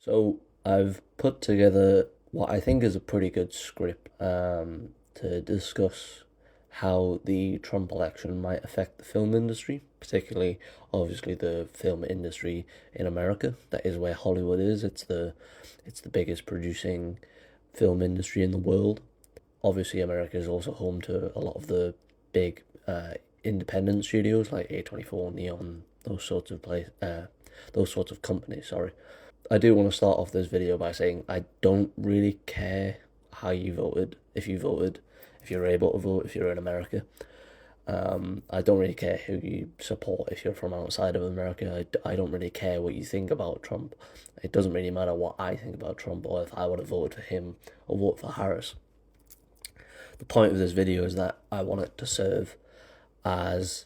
So I've put together what I think is a pretty good script to discuss how the Trump election might affect the film industry, particularly obviously the film industry in America. That is where Hollywood is. It's the biggest producing film industry in the world. Obviously, America is also home to a lot of the big independent studios like A24, Neon, those sorts of companies. Sorry. I do want to start off this video by saying I don't really care how you voted, if you're able to vote, if you're in America. I don't really care who you support if you're from outside of America. I don't really care what you think about Trump. It doesn't really matter what I think about Trump or if I would have voted for him or vote for Harris. The point of this video is that I want it to serve as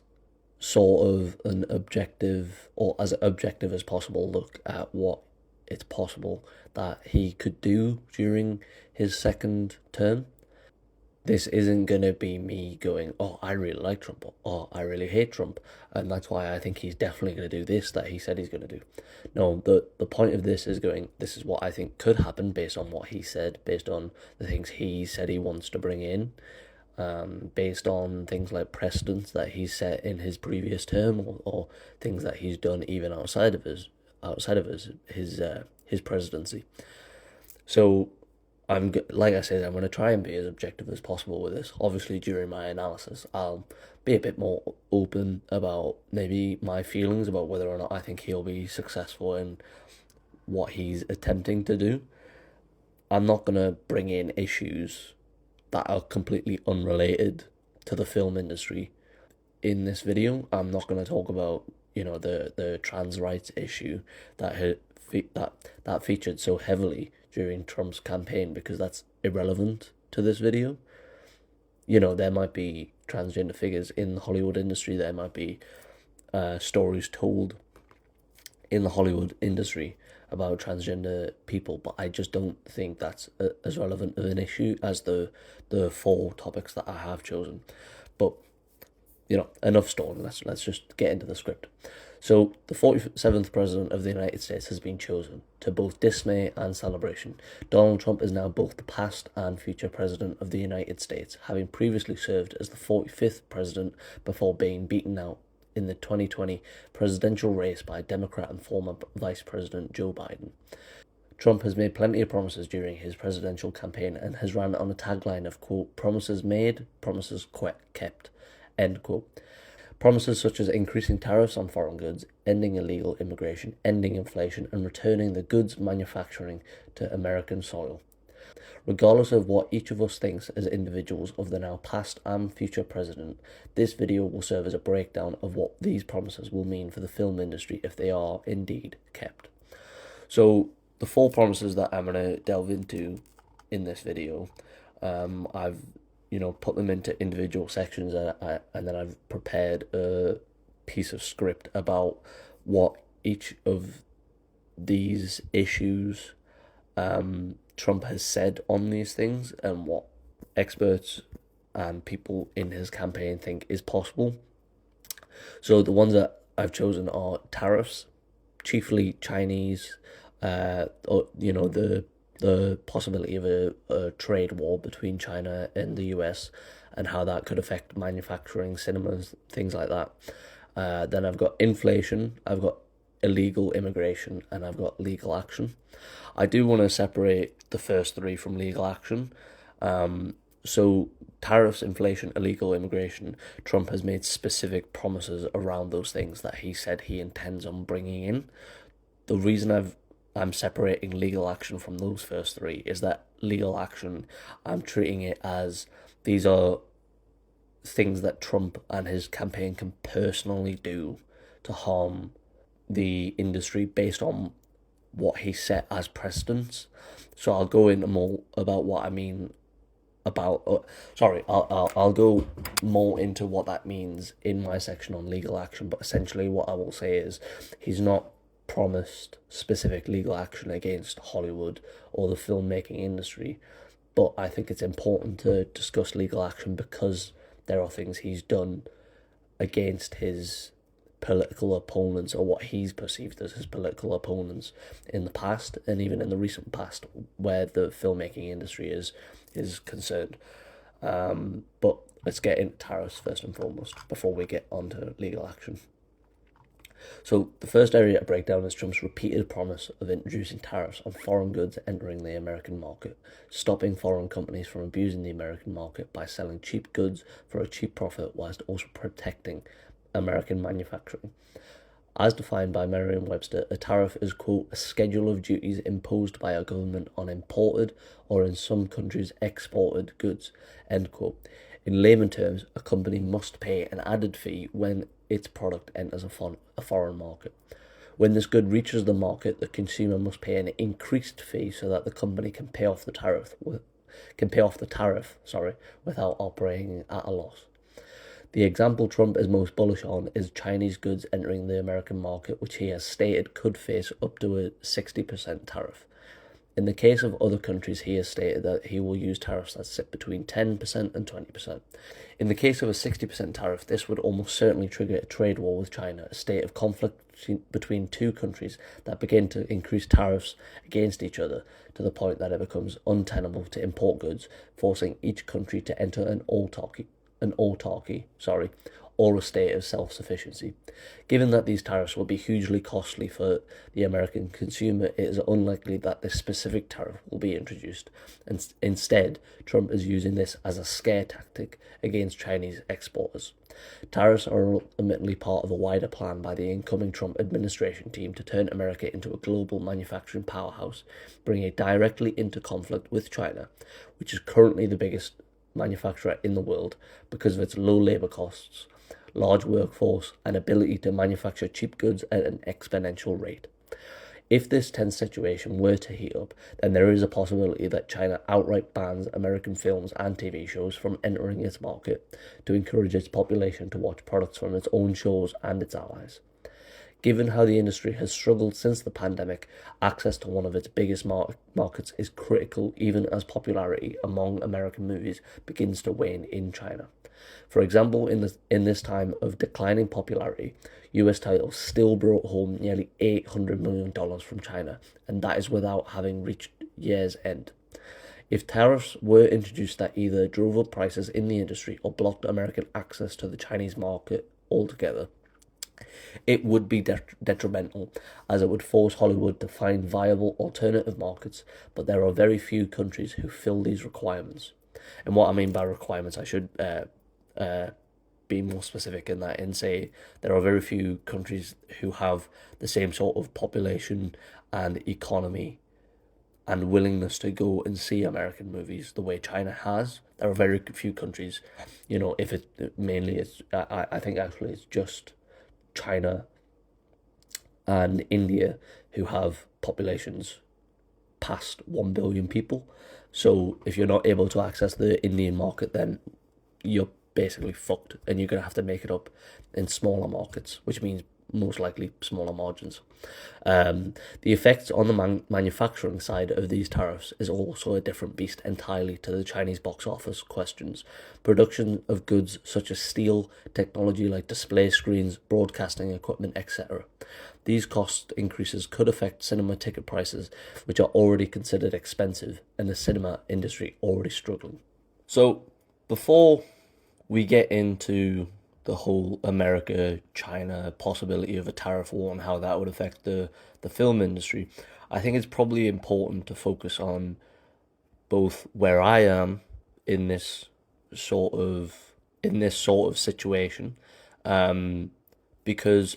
sort of an objective, or as objective as possible, look at what it's possible that he could do during his second term. This isn't going to be me going, oh, I really like Trump, or oh, I really hate Trump, and that's why I think he's definitely going to do this that he said he's going to do. No, the point of this is going, this is what I think could happen based on what he said, based on the things he said he wants to bring in, based on things like precedents that he set in his previous term, or things that he's done even outside of his presidency. So like I said, I'm going to try and be as objective as possible with this. Obviously, during my analysis, I'll be a bit more open about maybe my feelings about whether or not I think he'll be successful in what he's attempting to do. I'm not going to bring in issues that are completely unrelated to the film industry in this video. I'm not going to talk about the trans rights issue that featured so heavily during Trump's campaign, because that's irrelevant to this video. There might be transgender figures in the Hollywood industry. There might be stories told in the Hollywood industry about transgender people, but I just don't think that's as relevant of an issue as the four topics that I have chosen. But enough stalling. Let's just get into the script. So the 47th President of the United States has been chosen, to both dismay and celebration. Donald Trump is now both the past and future President of the United States, having previously served as the 45th President before being beaten out in the 2020 presidential race by Democrat and former Vice President Joe Biden. Trump has made plenty of promises during his presidential campaign and has ran on a tagline of, quote, promises made, promises kept, end quote. Promises such as increasing tariffs on foreign goods, ending illegal immigration, ending inflation, and returning the goods manufacturing to American soil. Regardless of what each of us thinks as individuals of the now past and future president, this video will serve as a breakdown of what these promises will mean for the film industry if they are indeed kept. So the four promises that I'm going to delve into in this video, I've put them into individual sections, and then I've prepared a piece of script about what each of these issues Trump has said on these things and what experts and people in his campaign think is possible. So the ones that I've chosen are tariffs, chiefly Chinese, the possibility of a trade war between China and the US and how that could affect manufacturing, cinemas, things like that. Then I've got inflation, I've got illegal immigration, and I've got legal action. I do want to separate the first three from legal action. So tariffs, inflation, illegal immigration, Trump has made specific promises around those things that he said he intends on bringing in. The reason I'm separating legal action from those first three is that legal action, I'm treating it as these are things that Trump and his campaign can personally do to harm the industry based on what he set as precedents. So I'll go into more about what I mean about. I'll go more into what that means in my section on legal action. But essentially, what I will say is he's not promised specific legal action against Hollywood or the filmmaking industry, but I think it's important to discuss legal action because there are things he's done against his political opponents, or what he's perceived as his political opponents in the past, and even in the recent past, where the filmmaking industry is concerned. But let's get into tariffs first and foremost before we get onto legal action. So the first area to break down is Trump's repeated promise of introducing tariffs on foreign goods entering the American market, stopping foreign companies from abusing the American market by selling cheap goods for a cheap profit whilst also protecting American manufacturing. As defined by Merriam-Webster, a tariff is, quote, a schedule of duties imposed by a government on imported, or in some countries exported, goods, end quote. In layman terms, a company must pay an added fee when its product enters a foreign market. When this good reaches the market, the consumer must pay an increased fee so that the company can pay off the tariff, without operating at a loss. The example Trump is most bullish on is Chinese goods entering the American market, which he has stated could face up to a 60% tariff. In the case of other countries, he has stated that he will use tariffs that sit between 10% and 20%. In the case of a 60% tariff, this would almost certainly trigger a trade war with China, a state of conflict between two countries that begin to increase tariffs against each other to the point that it becomes untenable to import goods, forcing each country to enter an autarky, or a state of self-sufficiency. Given that these tariffs will be hugely costly for the American consumer, it is unlikely that this specific tariff will be introduced. And instead, Trump is using this as a scare tactic against Chinese exporters. Tariffs are ultimately part of a wider plan by the incoming Trump administration team to turn America into a global manufacturing powerhouse, bringing it directly into conflict with China, which is currently the biggest manufacturer in the world because of its low labour costs, large workforce, and ability to manufacture cheap goods at an exponential rate. If this tense situation were to heat up, then there is a possibility that China outright bans American films and TV shows from entering its market to encourage its population to watch products from its own shows and its allies. Given how the industry has struggled since the pandemic, access to one of its biggest markets is critical even as popularity among American movies begins to wane in China. For example, in this time of declining popularity, US titles still brought home nearly $800 million from China, and that is without having reached year's end. If tariffs were introduced that either drove up prices in the industry or blocked American access to the Chinese market altogether, it would be detrimental, as it would force Hollywood to find viable alternative markets, but there are very few countries who fill these requirements. And what I mean by requirements, I should be more specific in that and say there are very few countries who have the same sort of population and economy and willingness to go and see American movies the way China has. There are very few countries, if it mainly is, I think actually it's just China and India who have populations past 1 billion people. So if you're not able to access the Indian market, then you're basically fucked, and you're going to have to make it up in smaller markets, which means most likely smaller margins. The effects on the manufacturing side of these tariffs is also a different beast entirely to the Chinese box office questions. Production of goods such as steel, technology like display screens, broadcasting equipment, etc. These cost increases could affect cinema ticket prices, which are already considered expensive, and the cinema industry already struggling. So, before we get into the whole America-China possibility of a tariff war and how that would affect the film industry, I think it's probably important to focus on both where I am in this sort of situation, because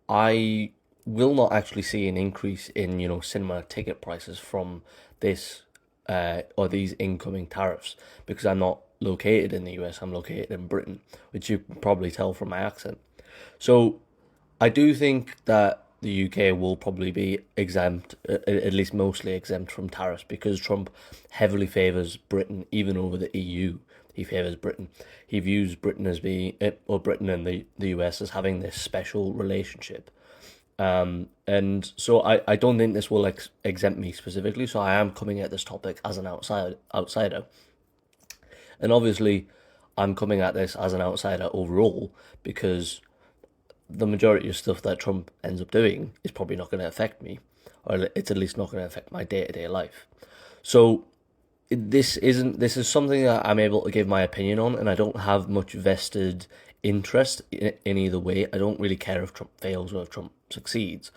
I will not actually see an increase in cinema ticket prices from this or these incoming tariffs, because I'm not located in the US, I'm located in Britain, which you can probably tell from my accent. So I do think that the UK will probably be exempt, at least mostly exempt from tariffs, because Trump heavily favours Britain, even over the EU. He favours Britain. He views Britain as Britain and the US as having this special relationship. And so I don't think this will exempt me specifically, so I am coming at this topic as an outsider. And obviously, I'm coming at this as an outsider overall because the majority of stuff that Trump ends up doing is probably not going to affect me, or it's at least not going to affect my day to day life. So this is something that I'm able to give my opinion on, and I don't have much vested interest in either way. I don't really care if Trump fails or if Trump succeeds.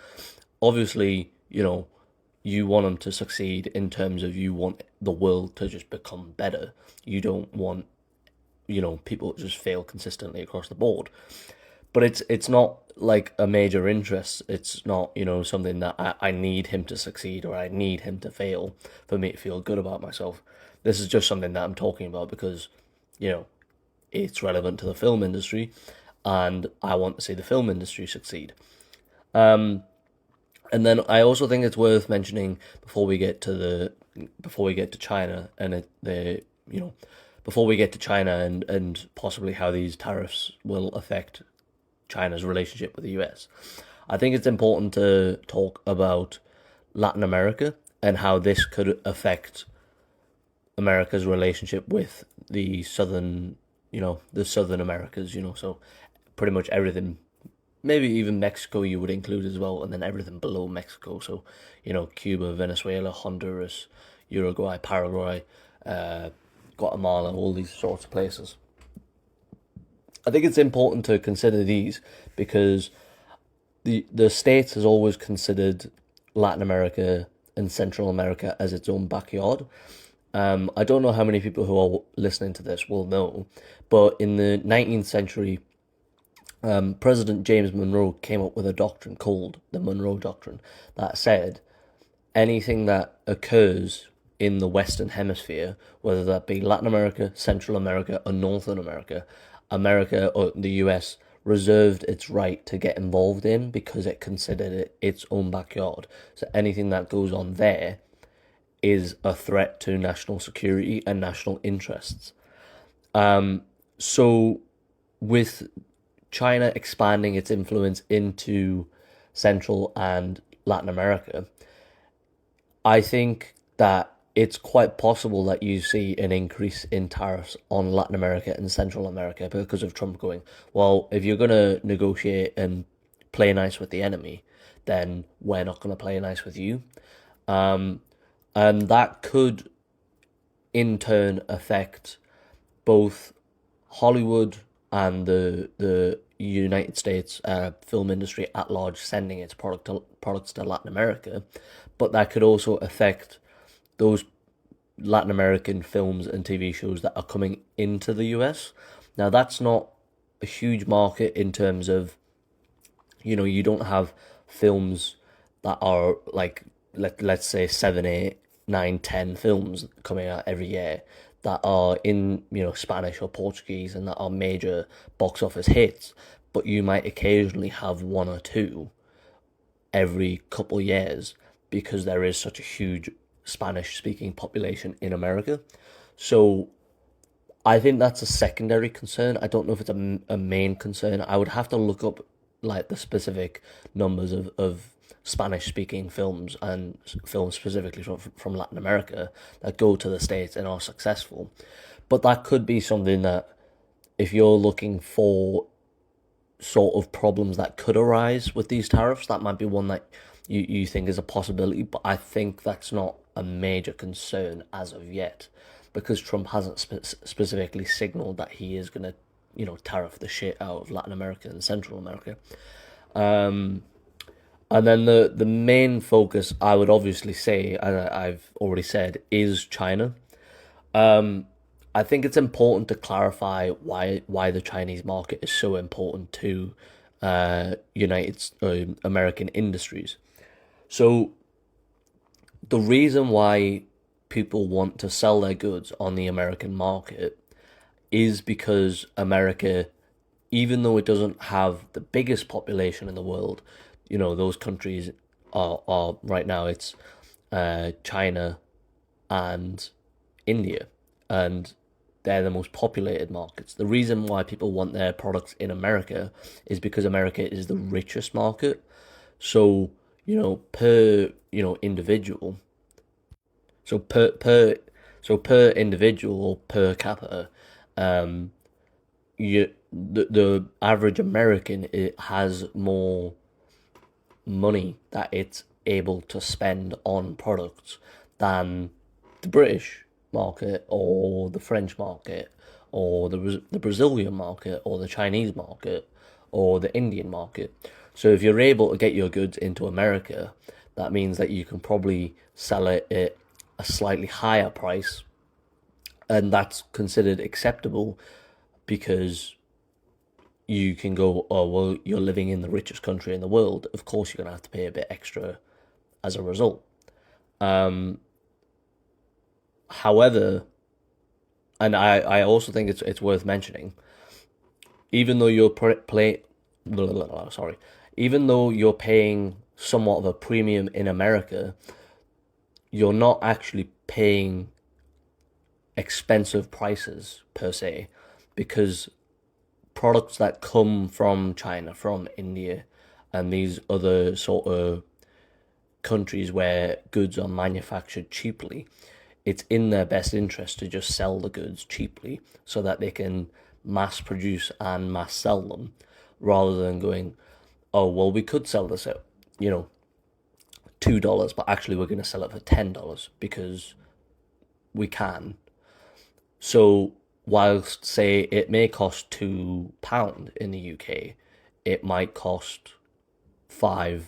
Obviously, you want him to succeed in terms of you want the world to just become better. You don't want, people to just fail consistently across the board. But it's not like a major interest. It's not, something that I need him to succeed or I need him to fail for me to feel good about myself. This is just something that I'm talking about because, you know, it's relevant to the film industry and I want to see the film industry succeed. And then I also think it's worth mentioning before we get to China and before we get to China and possibly how these tariffs will affect China's relationship with the US. I think it's important to talk about Latin America and how this could affect America's relationship with the southern Americas, so pretty much everything, maybe even Mexico you would include as well, and then everything below Mexico. So, Cuba, Venezuela, Honduras, Uruguay, Paraguay, Guatemala, all these sorts of places. I think it's important to consider these because the States has always considered Latin America and Central America as its own backyard. I don't know how many people who are listening to this will know, but in the 19th century, President James Monroe came up with a doctrine called the Monroe Doctrine that said anything that occurs in the Western Hemisphere, whether that be Latin America, Central America, or Northern America, America or the US reserved its right to get involved in because it considered it its own backyard. So anything that goes on there is a threat to national security and national interests. So with China expanding its influence into Central and Latin America, I think that it's quite possible that you see an increase in tariffs on Latin America and Central America because of Trump going, well, if you're going to negotiate and play nice with the enemy, then we're not going to play nice with you. And that could, in turn, affect both Hollywood and the United States film industry at large sending its products to Latin America, but that could also affect those Latin American films and TV shows that are coming into the US. Now, that's not a huge market in terms of, you don't have films that are like, let's say 7, 8, 9, 10 films coming out every year that are in, Spanish or Portuguese and that are major box office hits, but you might occasionally have one or two every couple years because there is such a huge Spanish speaking population in America. So I think that's a secondary concern. I don't know if it's a main concern. I would have to look up like the specific numbers of Spanish speaking films and films specifically from Latin America that go to the States and are successful. But that could be something that if you're looking for sort of problems that could arise with these tariffs, that might be one that you think is a possibility, but I think that's not a major concern as of yet because Trump hasn't specifically signaled that he is going to, tariff the shit out of Latin America and Central America. And then the main focus, I would obviously say, as I've already said, is China. I think it's important to clarify why the Chinese market is so important to American industries. So the reason why people want to sell their goods on the American market is because America, even though it doesn't have the biggest population in the world, those countries are right now it's China and India, and they're the most populated markets. The reason why people want their products in America is because America is the richest market. So, per, individual, so per individual or per capita, the average American, it has more money that it's able to spend on products than the British market or the French market or the Brazilian market or the Chinese market or the Indian market. So if you're able to get your goods into America, that means that you can probably sell it at a slightly higher price, and that's considered acceptable because you can go, oh, well, you're living in the richest country in the world. Of course, you're going to have to pay a bit extra as a result. However, and I also think it's worth mentioning, even though sorry, even though you're paying somewhat of a premium in America, you're not actually paying expensive prices per se, because products that come from China, from India, and these other sort of countries where goods are manufactured cheaply, it's in their best interest to just sell the goods cheaply so that they can mass produce and mass sell them, rather than going, oh, well, we could sell this at, $2, but actually we're going to sell it for $10 because we can. So whilst, say, it may cost £2 in the UK, it might cost $5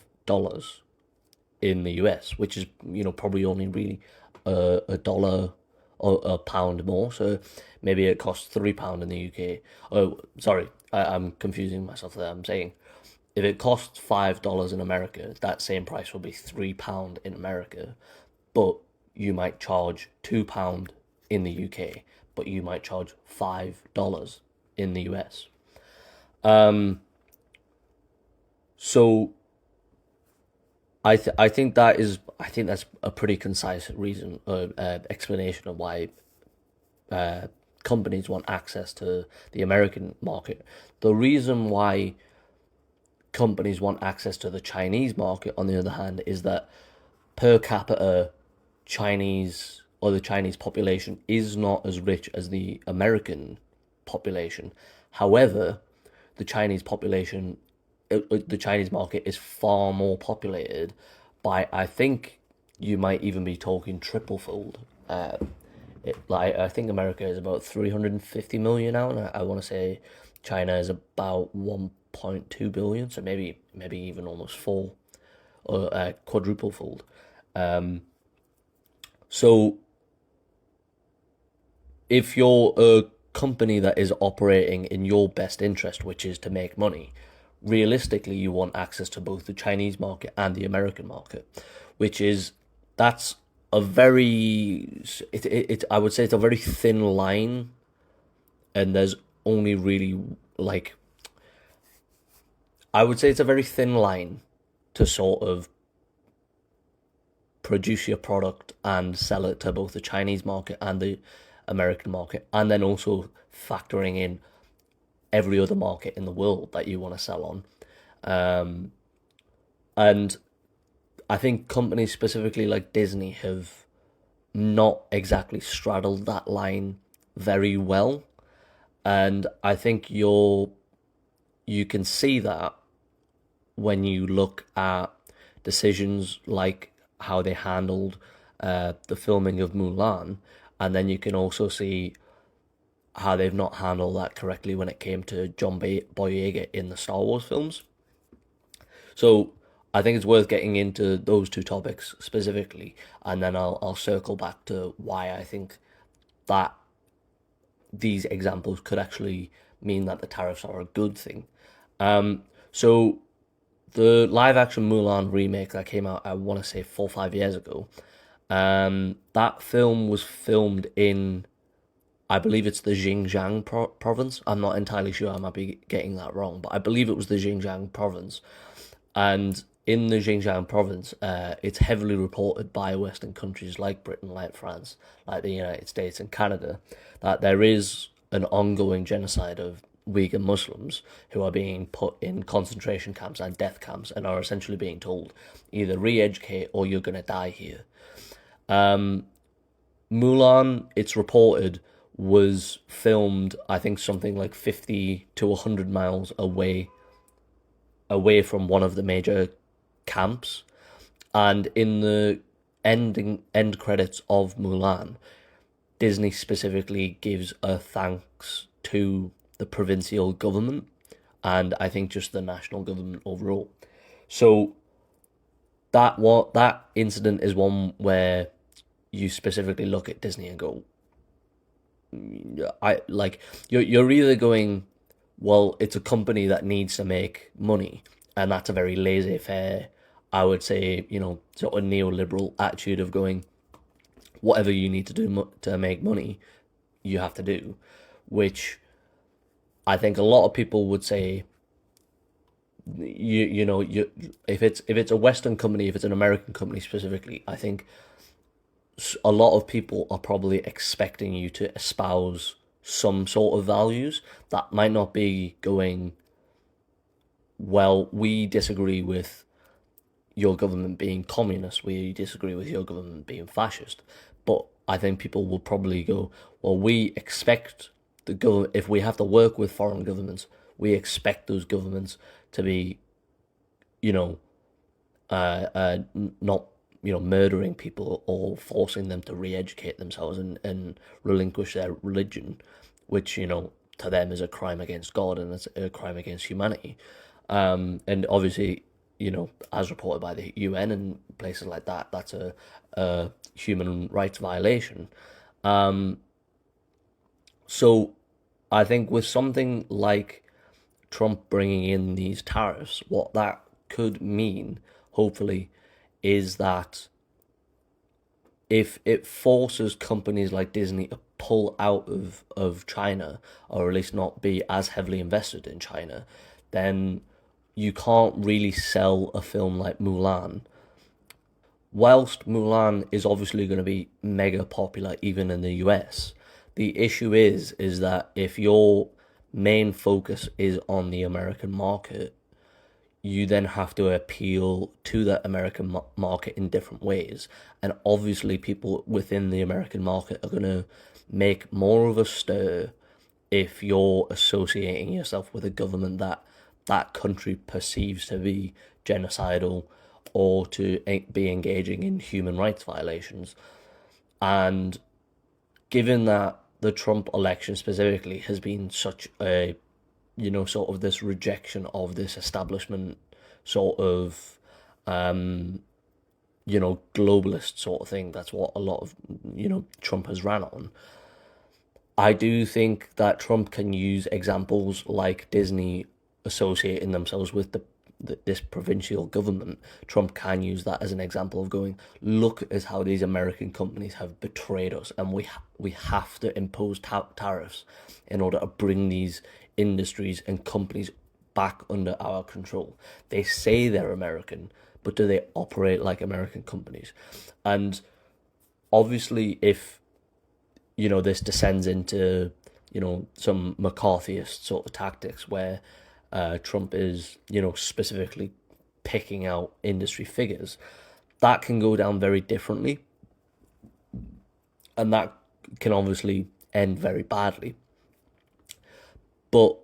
in the US, which is, probably only really a dollar or a pound more. So maybe it costs £3 in the UK. Oh, sorry, I'm confusing myself there. I'm saying if it costs $5 in America, that same price will be £3 in America, but you might charge £2 in the UK, but you might charge $5 in the US. So I think that's a pretty concise reason or explanation of why companies want access to the American market. The reason why companies want access to the Chinese market, on the other hand, is that per capita Chinese or the Chinese population is not as rich as the American population. However, the Chinese population, the Chinese market is far more populated by, I think you might even be talking triple fold. I think America is about 350 million now, and I want to say China is about 1.2 billion, so maybe even almost four or quadruple fold. So if you're a company that is operating in your best interest, which is to make money, realistically you want access to both the Chinese market and the American market, which is that's a very I would say it's a very thin line, and there's only really like I would say it's a very thin line to sort of produce your product and sell it to both the Chinese market and the American market, and then also factoring in every other market in the world that you want to sell on. And I think companies specifically like Disney have not exactly straddled that line very well. And I think you can see that when you look at decisions like how they handled the filming of Mulan, and then you can also see how they've not handled that correctly when it came to John Boyega in the Star Wars films. So I think it's worth getting into those two topics specifically, and then I'll circle back to why I think that these examples could actually mean that the tariffs are a good thing. So the live action Mulan remake that came out, I want to say 4 or 5 years ago, that film was filmed in, I believe it's the Xinjiang province. I'm not entirely sure, I might be getting that wrong, but I believe it was the Xinjiang province. And in the Xinjiang province, it's heavily reported by Western countries like Britain, like France, like the United States and Canada, that there is an ongoing genocide of Uyghur Muslims who are being put in concentration camps and death camps and are essentially being told either re-educate or you're going to die here. Mulan, it's reported, was filmed, I think, something like 50 to 100 miles away from one of the major camps. And in the end credits of Mulan, Disney specifically gives a thanks to the provincial government and I think just the national government overall. So that incident is one where you specifically look at Disney and go, I like you're either going, well, it's a company that needs to make money, and that's a very laissez-faire, I would say, sort of neoliberal attitude of going, whatever you need to do to make money, you have to do, which I think a lot of people would say, if it's a Western company, if it's an American company specifically, I think a lot of people are probably expecting you to espouse some sort of values that might not be going, well, we disagree with your government being communist, we disagree with your government being fascist. But I think people will probably go, well, we expect the government, if we have to work with foreign governments, we expect those governments to be, you know, not, murdering people or forcing them to re-educate themselves and relinquish their religion, which, to them is a crime against God and it's a crime against humanity. And obviously, as reported by the UN and places like that, that's a human rights violation. So I think with something like Trump bringing in these tariffs, what that could mean, hopefully, is that if it forces companies like Disney to pull out of China, or at least not be as heavily invested in China, then you can't really sell a film like Mulan. Whilst Mulan is obviously going to be mega popular even in the US, the issue is that if your main focus is on the American market, you then have to appeal to the American market in different ways. And obviously, people within the American market are going to make more of a stir if you're associating yourself with a government that that country perceives to be genocidal or to be engaging in human rights violations. And given that the Trump election specifically has been such a, sort of this rejection of this establishment sort of, globalist sort of thing, that's what a lot of, Trump has ran on. I do think that Trump can use examples like Disney associating themselves with this provincial government. Trump can use that as an example of going, look at how these American companies have betrayed us, and we have to impose tariffs in order to bring these industries and companies back under our control. They say they're American, but do they operate like American companies? And obviously, if this descends into some McCarthyist sort of tactics where Trump is specifically picking out industry figures, that can go down very differently, and that can obviously end very badly. But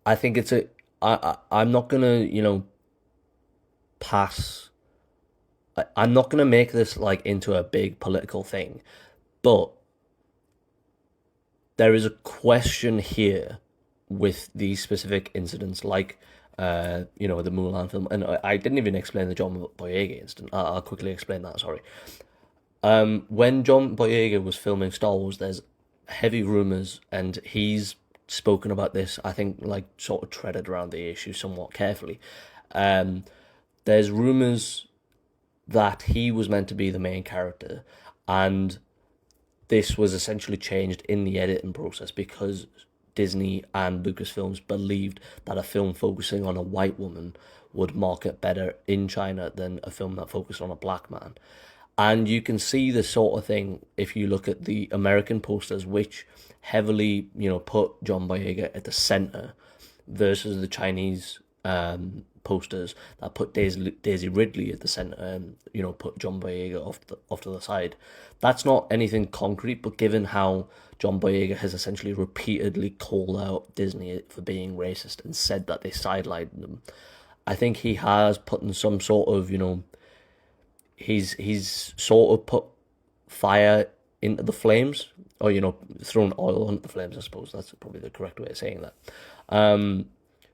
I think I'm not gonna pass. I'm not gonna make this like into a big political thing, but there is a question here with these specific incidents, like the Mulan film, and I didn't even explain the John Boyega incident. I'll quickly explain that. Sorry. When John Boyega was filming Star Wars, there's heavy rumors, and he's spoken about this. I think like sort of treaded around the issue somewhat carefully. There's rumors that he was meant to be the main character, and this was essentially changed in the editing process because Disney and Lucasfilms believed that a film focusing on a white woman would market better in China than a film that focused on a black man. And you can see this sort of thing if you look at the American posters, which heavily, put John Boyega at the center versus the Chinese posters that put Daisy Ridley at the center, and put John Boyega off to the side. That's not anything concrete, but given how John Boyega has essentially repeatedly called out Disney for being racist and said that they sidelined them, I think he has put in some sort of, he's sort of put fire into the flames, or thrown oil onto the flames. I suppose that's probably the correct way of saying that.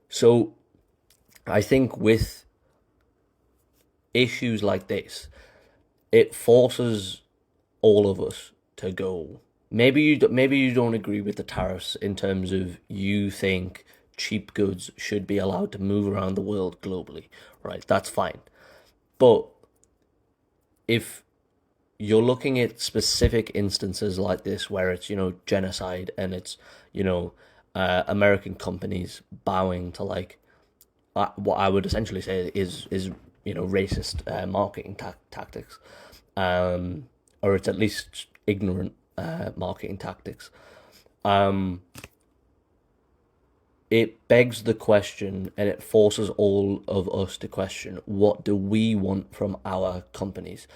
So I think with issues like this, it forces all of us to go. Maybe you don't agree with the tariffs in terms of you think cheap goods should be allowed to move around the world globally, right? That's fine. But if you're looking at specific instances like this where it's, genocide, and it's, American companies bowing to like what I would essentially say is racist marketing tactics, or it's at least ignorant marketing tactics. It begs the question, and it forces all of us to question, what do we want from our companies?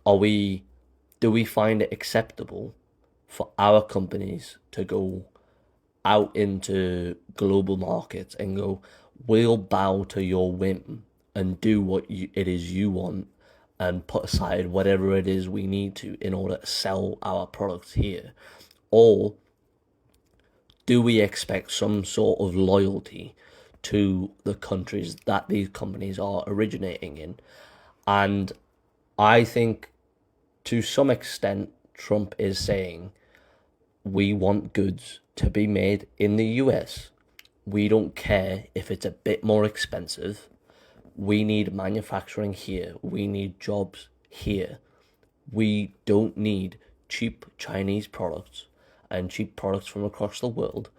Do we find it acceptable for our companies to go out into global markets and go, we'll bow to your whim and do what it is you want, and put aside whatever it is we need to in order to sell our products here? Or do we expect some sort of loyalty to the countries that these companies are originating in? And I think to some extent, Trump is saying, we want goods to be made in the US. We don't care if it's a bit more expensive. We need manufacturing here. We need jobs here. We don't need cheap Chinese products and cheap products from across the world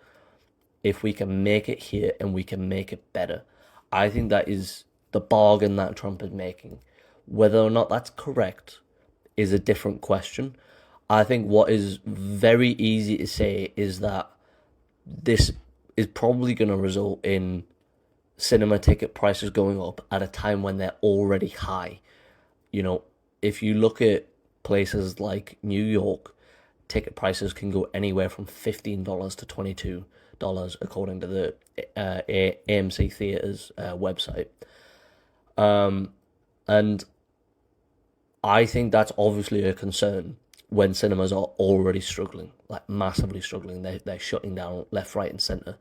if we can make it here and we can make it better. I think that is the bargain that Trump is making. Whether or not that's correct is a different question. I think what is very easy to say is that this is probably going to result in cinema ticket prices going up at a time when they're already high. If you look at places like New York, ticket prices can go anywhere from $15 to $22, according to the AMC Theaters website. And I think that's obviously a concern when cinemas are already struggling, like massively struggling. They're shutting down left, right, and centre.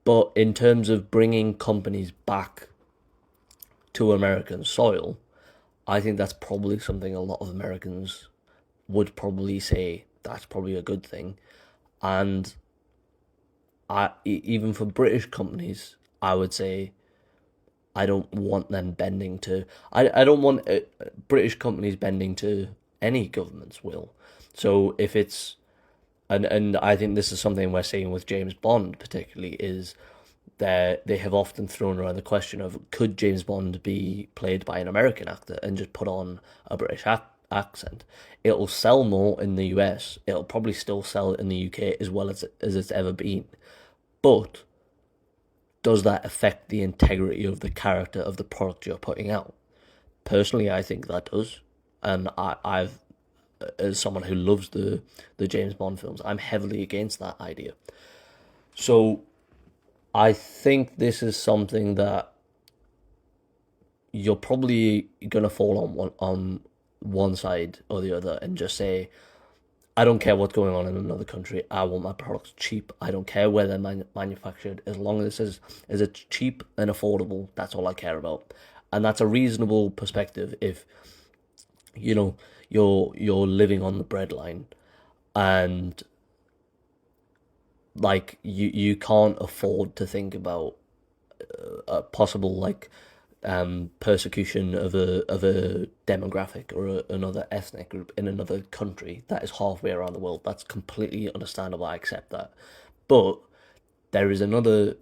But in terms of bringing companies back to American soil, I think that's probably something a lot of Americans would probably say that's probably a good thing. And even for British companies, I would say I don't want them bending to... I don't want British companies bending to any government's will. So if it's... And I think this is something we're seeing with James Bond particularly, is that they have often thrown around the question of, could James Bond be played by an American actor and just put on a British accent? It'll sell more in the US. It'll probably still sell in the UK as well as it's ever been. But does that affect the integrity of the character of the product you're putting out? Personally, I think that does. And I've, as someone who loves the James Bond films, I'm heavily against that idea. So I think this is something that you're probably going to fall on one side or the other and just say, I don't care what's going on in another country. I want my products cheap. I don't care where they're manufactured. As long as it's cheap and affordable, that's all I care about. And that's a reasonable perspective if, you're living on the breadline, and like you can't afford to think about a possible persecution of a demographic or another ethnic group in another country that is halfway around the world. That's completely understandable. I accept that. But there is another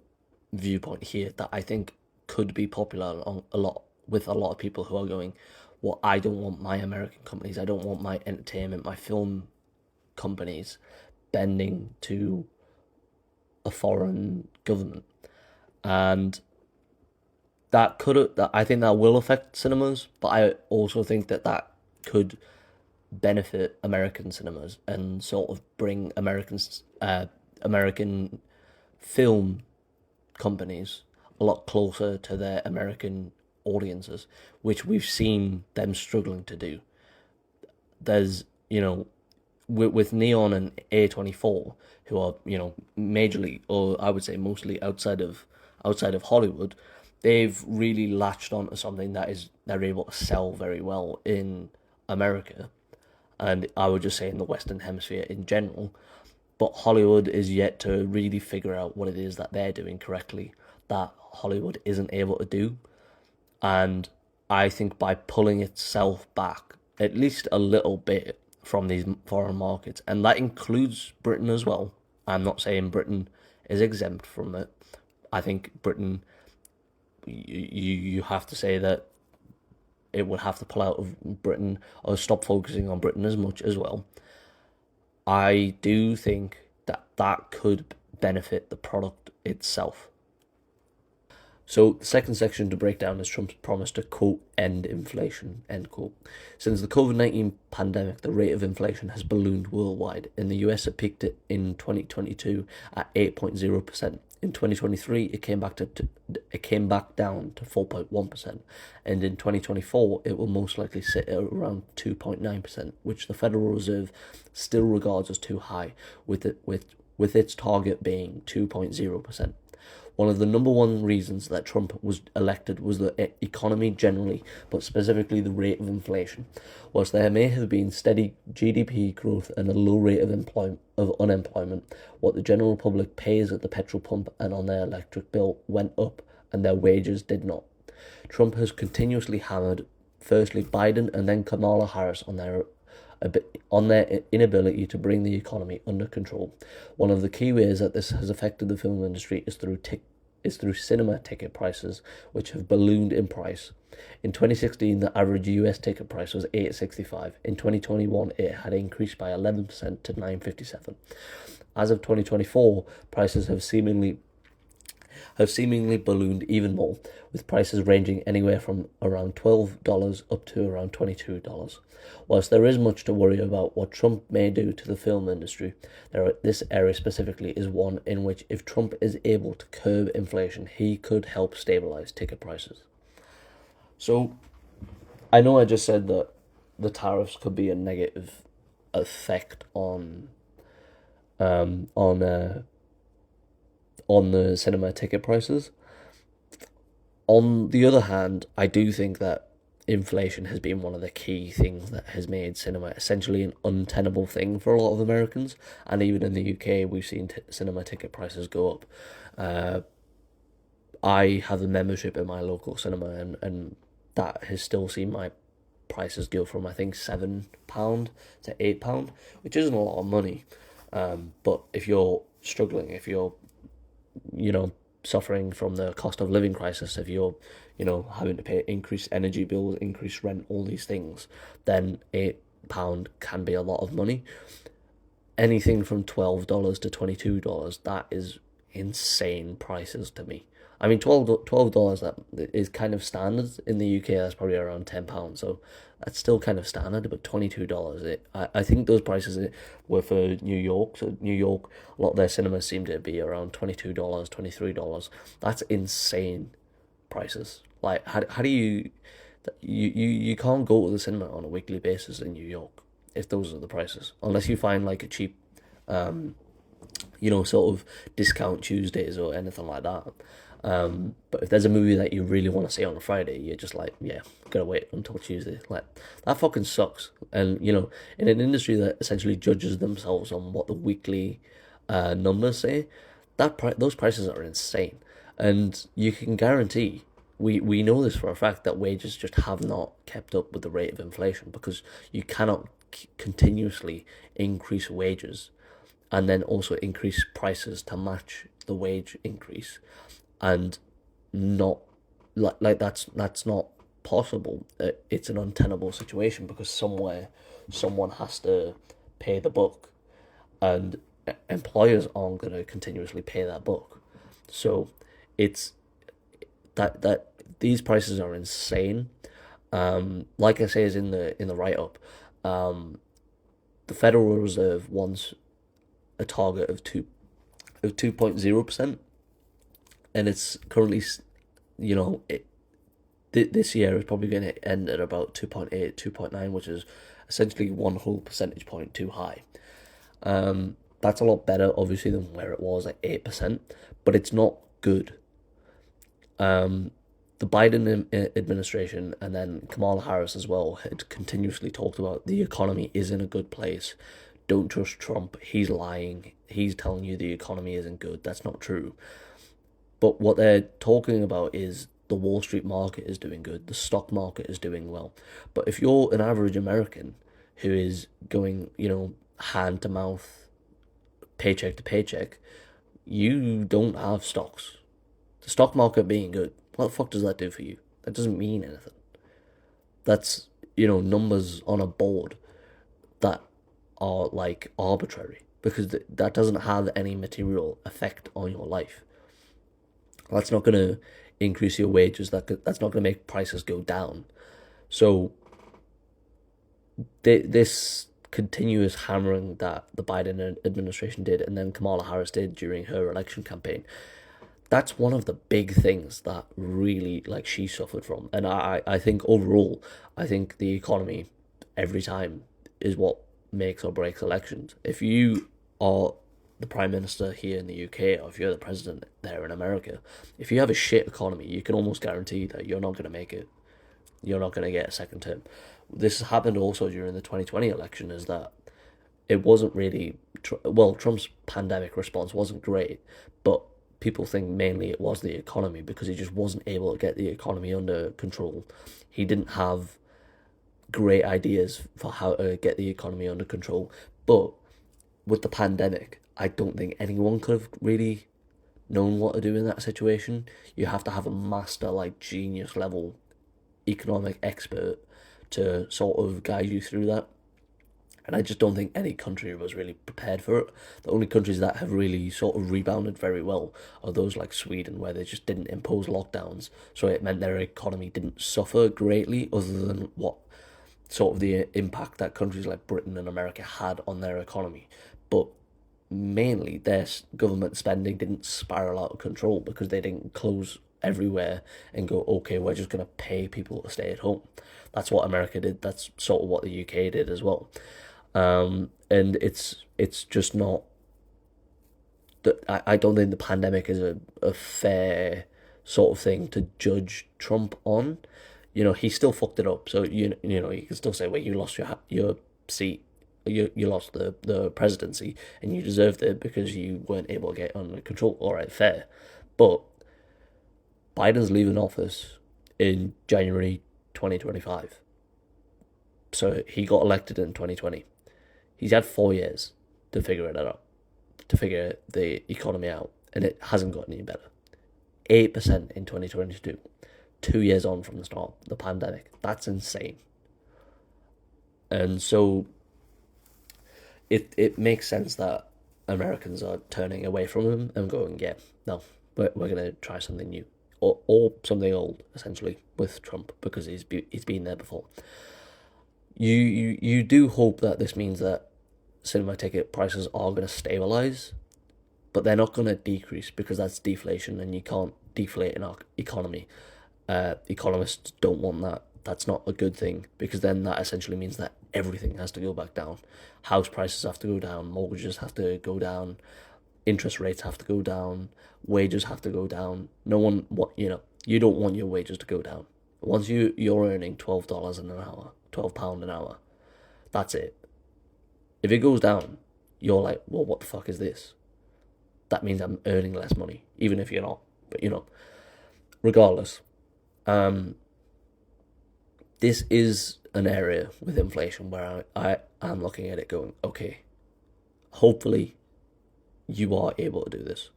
viewpoint here that I think could be popular with a lot of people who are going, well, I don't want my American companies, I don't want my entertainment, my film companies bending to a foreign government. and I think that will affect cinemas, but I also think that could benefit American cinemas and sort of bring American film companies a lot closer to their American audiences, which we've seen them struggling to do. There's, with Neon and A24, who are, majorly, or I would say mostly outside of Hollywood, they've really latched onto something they're able to sell very well in America, and I would just say in the Western Hemisphere in general. But Hollywood is yet to really figure out what it is that they're doing correctly that Hollywood isn't able to do. And I think by pulling itself back at least a little bit from these foreign markets, and that includes Britain as well. I'm not saying Britain is exempt from it. I think Britain, you have to say that it would have to pull out of Britain or stop focusing on Britain as much as well. I do think that could benefit the product itself. So the second section to break down is Trump's promise to, quote, end inflation, end quote. Since the COVID-19 pandemic, the rate of inflation has ballooned worldwide. In the US, it peaked in 2022 at 8.0%. In 2023, it came back down to 4.1%, and in 2024, it will most likely sit at around 2.9%, which the Federal Reserve still regards as too high, with its target being 2.0%. One of the number one reasons that Trump was elected was the economy generally, but specifically the rate of inflation. Whilst there may have been steady GDP growth and a low rate of unemployment, what the general public pays at the petrol pump and on their electric bill went up, and their wages did not. Trump has continuously hammered firstly Biden and then Kamala Harris on their inability to bring the economy under control. One of the key ways that this has affected the film industry is through cinema ticket prices, which have ballooned in price. In 2016, the average US ticket price was $8.65. In 2021, it had increased by 11% to $9.57. As of 2024, prices have seemingly ballooned even more, with prices ranging anywhere from around $12 up to around $22. Whilst there is much to worry about what Trump may do to the film industry, this area specifically is one in which if Trump is able to curb inflation, he could help stabilize ticket prices. So, I know I just said that the tariffs could be a negative effect um, on uh, on the cinema ticket prices. On the other hand, I do think that inflation has been one of the key things that has made cinema essentially an untenable thing for a lot of Americans, and even in the UK, we've seen cinema ticket prices go up. Uh, I have a membership in my local cinema, and that has still seen my prices go from I think £7 to £8, which isn't a lot of money. But if you're struggling, if you're suffering from the cost of living crisis, if you're, having to pay increased energy bills, increased rent, all these things, then £8 can be a lot of money. Anything from $12 to $22, that is insane prices to me. I mean, $12 that is kind of standard in the UK. That's probably around £10, so that's still kind of standard. But $22, I think those prices were for New York. So New York, a lot of their cinemas seem to be around $22, $23. That's insane prices. Like, how do you can't go to the cinema on a weekly basis in New York if those are the prices, unless you find like a cheap, sort of discount Tuesdays or anything like that. But if there's a movie that you really want to see on a Friday, you're just like, yeah, gotta wait until Tuesday. Like, that fucking sucks. And, in an industry that essentially judges themselves on what the weekly numbers say, those prices are insane. And you can guarantee, we know this for a fact, that wages just have not kept up with the rate of inflation, because you cannot continuously increase wages and then also increase prices to match the wage increase, and not like that's not possible. It's an untenable situation, because somewhere someone has to pay the buck, and employers aren't going to continuously pay that buck. So it's that these prices are insane. Like I say, is in the write up. Um, the Federal Reserve wants a target of 2.0%, and it's currently, this year is probably going to end at about 2.8, 2.9, which is essentially one whole percentage point too high. That's a lot better, obviously, than where it was at 8%, but it's not good. The Biden administration and then Kamala Harris as well had continuously talked about the economy is in a good place. Don't trust Trump. He's lying. He's telling you the economy isn't good. That's not true. But what they're talking about is the Wall Street market is doing good. The stock market is doing well. But if you're an average American who is going, hand to mouth, paycheck to paycheck, you don't have stocks. The stock market being good, what the fuck does that do for you? That doesn't mean anything. That's, numbers on a board that are like arbitrary because that doesn't have any material effect on your life. That's not going to increase your wages. That's not going to make prices go down. So this continuous hammering that the Biden administration did and then Kamala Harris did during her election campaign, that's one of the big things that really she suffered from. And I think overall, I think the economy every time is what makes or breaks elections. If you are the Prime Minister here in the UK, or if you're the President there in America, if you have a shit economy, you can almost guarantee that you're not going to make it. You're not going to get a second term. This happened also during the 2020 election, is that it wasn't really... Trump's pandemic response wasn't great, but people think mainly it was the economy because he just wasn't able to get the economy under control. He didn't have great ideas for how to get the economy under control. But with the pandemic, I don't think anyone could have really known what to do in that situation. You have to have a master, genius level economic expert to sort of guide you through that. And I just don't think any country was really prepared for it. The only countries that have really sort of rebounded very well are those like Sweden, where they just didn't impose lockdowns. So it meant their economy didn't suffer greatly, other than what sort of the impact that countries like Britain and America had on their economy. But mainly their government spending didn't spiral out of control because they didn't close everywhere and go, okay, we're just going to pay people to stay at home. That's what America did. That's sort of what the UK did as well. And it's just not... I don't think the pandemic is a fair sort of thing to judge Trump on. He still fucked it up. So, you can still say, well, you lost your seat. You lost the presidency and you deserved it because you weren't able to get under control. All right, fair. But Biden's leaving office in January 2025. So he got elected in 2020. He's had 4 years to figure it out, to figure the economy out, and it hasn't gotten any better. 8% in 2022, 2 years on from the start of the pandemic. That's insane. And so it makes sense that Americans are turning away from him and going, yeah, no, we're going to try something new. Or something old, essentially, with Trump, because he's been there before. You do hope that this means that cinema ticket prices are going to stabilize, but they're not going to decrease because that's deflation, and you can't deflate in our economy. Economists don't want that. That's not a good thing, because then that essentially means that everything has to go back down. House prices have to go down, mortgages have to go down, interest rates have to go down, wages have to go down. No one, you don't want your wages to go down. Once you're earning $12 an hour, £12 an hour, that's it. If it goes down, you're like, well, what the fuck is this? That means I'm earning less money, even if you're not. But regardless, this is an area with inflation where I am looking at it going, okay, hopefully you are able to do this.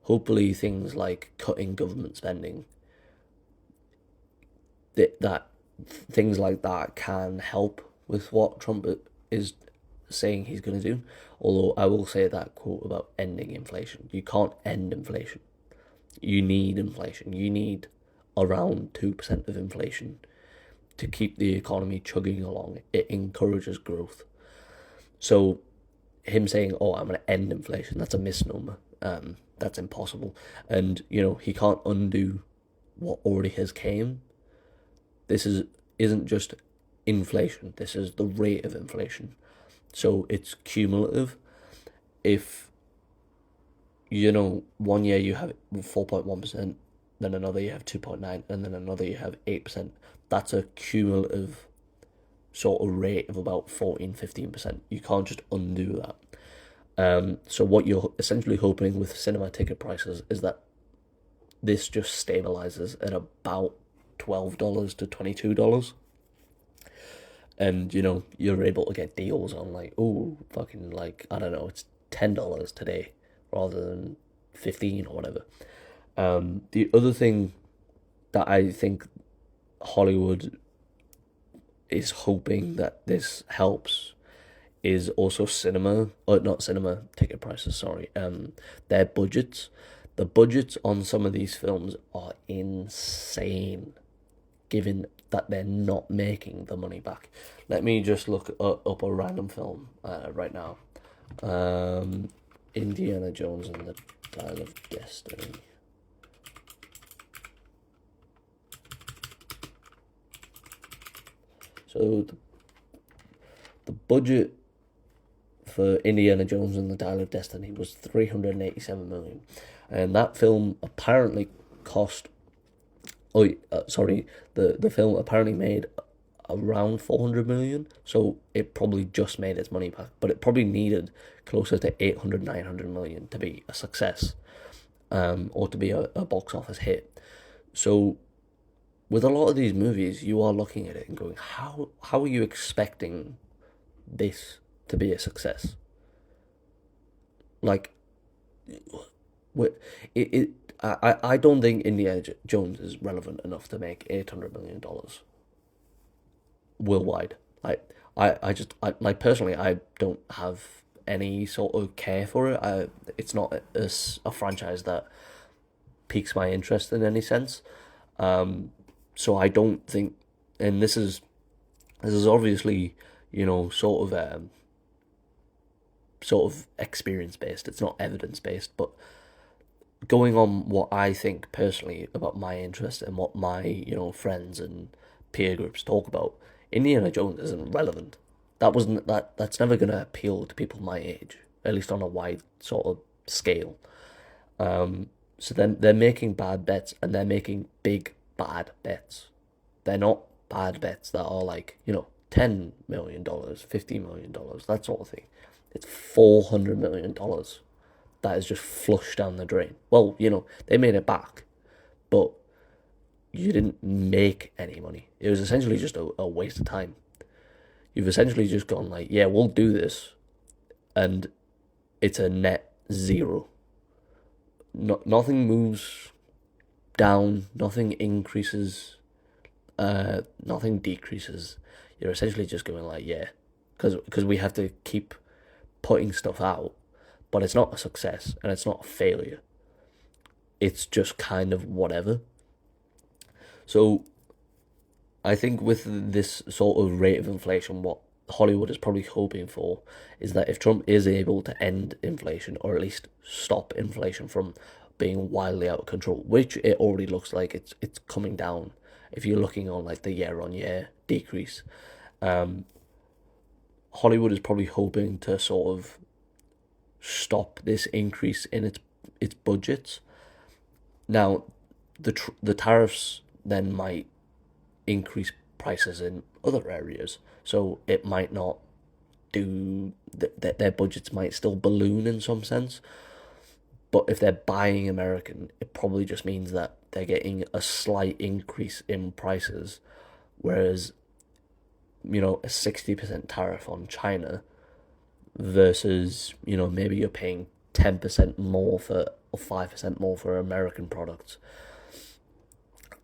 Hopefully things like cutting government spending, that things like that can help with what Trump is saying he's going to do. Although I will say that quote about ending inflation. You can't end inflation. You need inflation. You need around 2% of inflation to keep the economy chugging along. It encourages growth. So him saying, "Oh, I'm going to end inflation," that's a misnomer. That's impossible. And he can't undo what already has came. This isn't just inflation. This is the rate of inflation. So it's cumulative. If 1 year you have 4.1%, then another you have 2.9%, and then another you have 8%. That's a cumulative sort of rate of about 14-15%. You can't just undo that. So what you're essentially hoping with cinema ticket prices is that this just stabilizes at about $12 to $22. And you're able to get deals on like, oh, fucking, like, I don't know, it's $10 today rather than 15 or whatever. The other thing that I think Hollywood is hoping that this helps is also cinema, or not cinema ticket prices, sorry, their budgets. The budgets on some of these films are insane, given that they're not making the money back. Let me just look up a random film right now. Indiana Jones and the Dial of Destiny. So the budget for Indiana Jones and the Dial of Destiny was 387 million, and that film apparently cost. The film apparently made around 400 million, so it probably just made its money back, but it probably needed closer to 800-900 million to be a success, or to be a box office hit. So with a lot of these movies, you are looking at it and going, how are you expecting this to be a success? Like, I don't think Indiana Jones is relevant enough to make $800 million worldwide. Like personally, I don't have any sort of care for it. It's not a franchise that piques my interest in any sense. So I don't think, and this is obviously sort of experience based. It's not evidence based, but going on what I think personally about my interest and what my friends and peer groups talk about, Indiana Jones isn't relevant. That's never gonna appeal to people my age, at least on a wide sort of scale. So then they're making bad bets, and they're making big bad bets. They're not bad bets that are like $10 million, $50 million, that sort of thing. It's $400 million that is just flushed down the drain. Well, they made it back, but you didn't make any money. It was essentially just a waste of time. You've essentially just gone like, yeah, we'll do this, and it's a net zero. Nothing moves down, nothing increases, nothing decreases. You're essentially just going like, yeah, because we have to keep putting stuff out, but it's not a success and it's not a failure. It's just kind of whatever. So I think with this sort of rate of inflation, what Hollywood is probably hoping for is that if Trump is able to end inflation, or at least stop inflation from being wildly out of control, which it already looks like it's coming down. If you're looking on like the year-on-year decrease, Hollywood is probably hoping to sort of stop this increase in its budgets. Now, the tariffs then might increase prices in other areas, so it might not do that. Their budgets might still balloon in some sense, but if they're buying American, it probably just means that they're getting a slight increase in prices, whereas a 60% tariff on China versus maybe you're paying 10% more for, or 5% more for American products,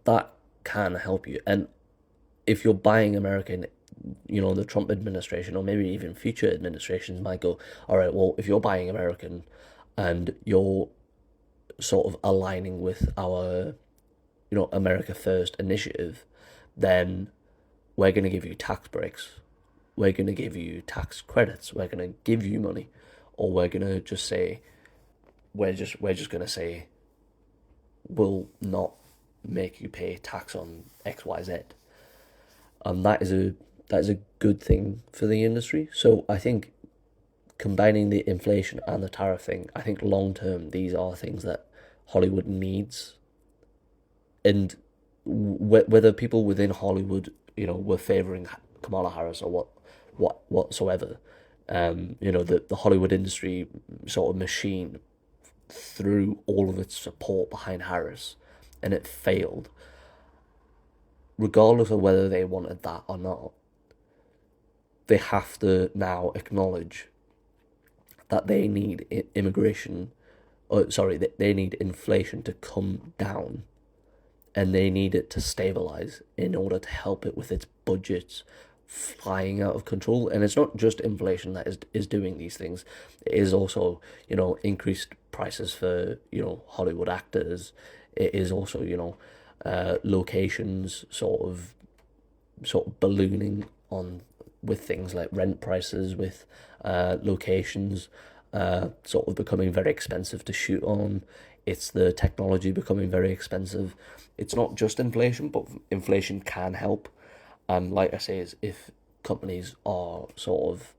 that can help you. And if you're buying American, the Trump administration, or maybe even future administrations, might go, all right, well, if you're buying American and you're sort of aligning with our America First initiative, then we're going to give you tax breaks, we're going to give you tax credits, we're going to give you money, or we're going to just say, we're just going to say, we'll not make you pay tax on XYZ. And that is a good thing for the industry. So I think combining the inflation and the tariff thing, I think long term these are things that Hollywood needs. And whether people within Hollywood, were favoring Kamala Harris or whatsoever, the Hollywood industry sort of machine threw all of its support behind Harris, and it failed. Regardless of whether they wanted that or not, they have to now acknowledge that they need they need inflation to come down, and they need it to stabilize in order to help it with its budgets flying out of control. And it's not just inflation that is doing these things. It is also, increased prices for, Hollywood actors. It is also, locations sort of ballooning on with things like rent prices, with locations sort of becoming very expensive to shoot on. It's the technology becoming very expensive. It's not just inflation, but inflation can help. And like I say, is if companies are sort of,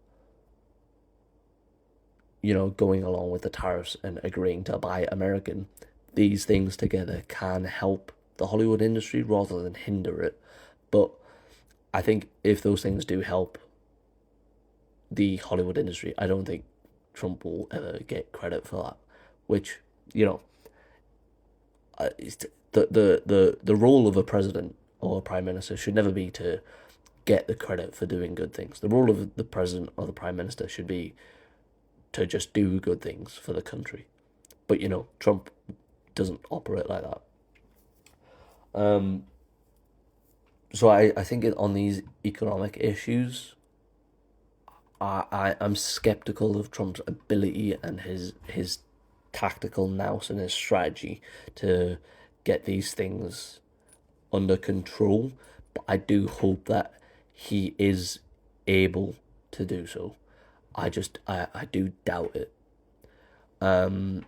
going along with the tariffs and agreeing to buy American, these things together can help the Hollywood industry rather than hinder it. But I think if those things do help the Hollywood industry, I don't think Trump will ever get credit for that. Which, the role of a president or a prime minister should never be to get the credit for doing good things. The role of the president or the prime minister should be to just do good things for the country. But Trump doesn't operate like that. So I think on these economic issues, I'm skeptical of Trump's ability and his tactical nous and his strategy to get these things under control. But I do hope that he is able to do so. I do doubt it. But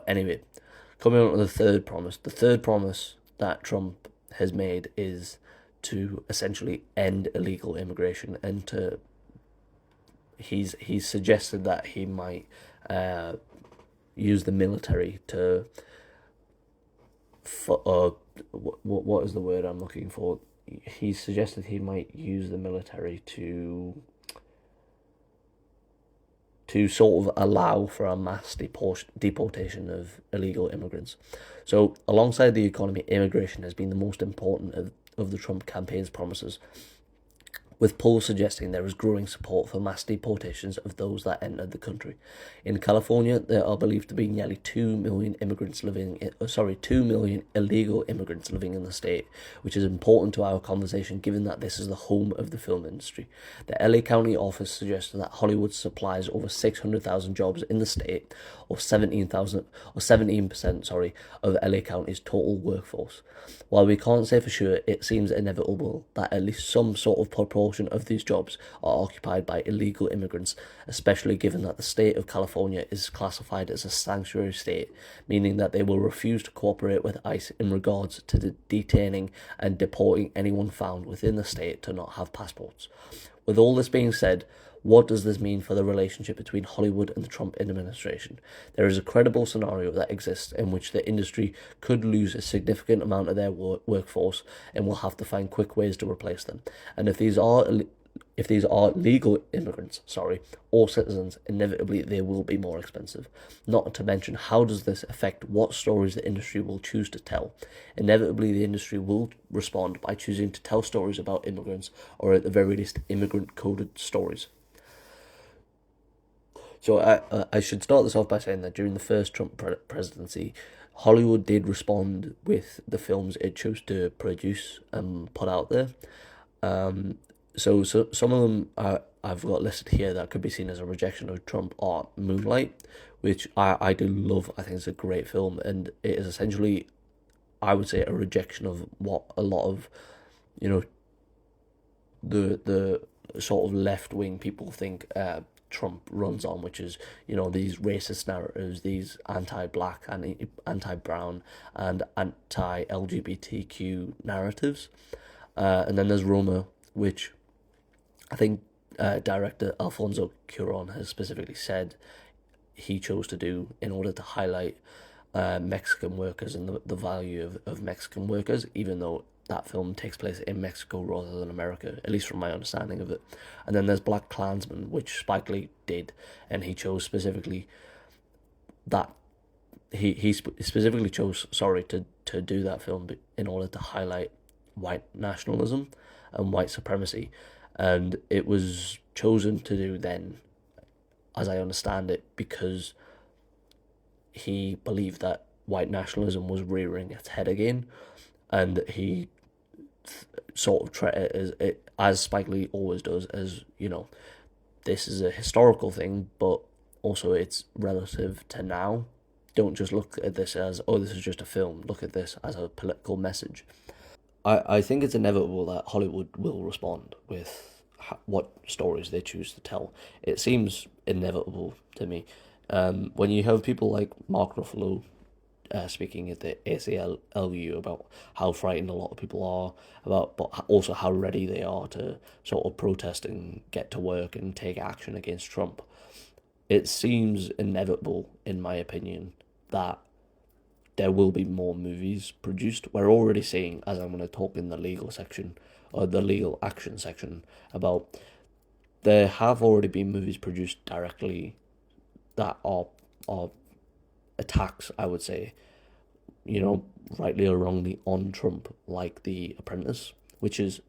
anyway, coming on to the third promise. The third promise that Trump has made is to essentially end illegal immigration, and he's suggested that he might use the military to what is the word I'm looking for? He suggested he might use the military to sort of allow for a mass deportation of illegal immigrants. So alongside the economy, immigration has been the most important of the Trump campaign's promises, with polls suggesting there is growing support for mass deportations of those that entered the country. In California, there are believed to be nearly 2 million illegal immigrants living in the state, which is important to our conversation given that this is the home of the film industry. The LA County office suggested that Hollywood supplies over 600,000 jobs in the state, or 17% of LA County's total workforce. While we can't say for sure, it seems inevitable that at least some sort of proportion of these jobs are occupied by illegal immigrants, especially given that the state of California is classified as a sanctuary state, meaning that they will refuse to cooperate with ICE in regards to detaining and deporting anyone found within the state to not have passports. With all this being said, what does this mean for the relationship between Hollywood and the Trump administration? There is a credible scenario that exists in which the industry could lose a significant amount of their workforce and will have to find quick ways to replace them. And if these are legal immigrants, or citizens, inevitably they will be more expensive. Not to mention, how does this affect what stories the industry will choose to tell? Inevitably, the industry will respond by choosing to tell stories about immigrants, or at the very least, immigrant-coded stories. So I should start this off by saying that during the first Trump presidency, Hollywood did respond with the films it chose to produce and put out there. So some of them I've got listed here that could be seen as a rejection of Trump are Moonlight, which I do love. I think it's a great film, and it is essentially I would say, a rejection of what a lot of, you know, the sort of left wing people think Trump runs on, which is, these racist narratives, these anti-black and anti-brown and anti-LGBTQ narratives, and then there's Roma, which I think director Alfonso Cuarón has specifically said he chose to do in order to highlight Mexican workers and the value of Mexican workers, even though that film takes place in Mexico rather than America, at least from my understanding of it. And then there's Black Klansman, which Spike Lee did, and he chose specifically that he specifically chose, to do that film in order to highlight white nationalism and white supremacy, and it was chosen to do then, as I understand it, because he believed that white nationalism was rearing its head again, and he sort of treated as Spike Lee always does, as this is a historical thing, but also it's relative to now. Don't just look at this as, oh, this is just a film. Look at this as a political message. I think it's inevitable that Hollywood will respond with what stories they choose to tell. It seems inevitable to me. When you have people like Mark Ruffalo speaking at the ACLU about how frightened a lot of people are about, but also how ready they are to sort of protest and get to work and take action against Trump. It seems inevitable, in my opinion, that there will be more movies produced. We're already seeing, as I'm going to talk in the legal section, or the legal action section, about there have already been movies produced directly that are attacks, I would say, rightly or wrongly, on Trump, like The Apprentice, which is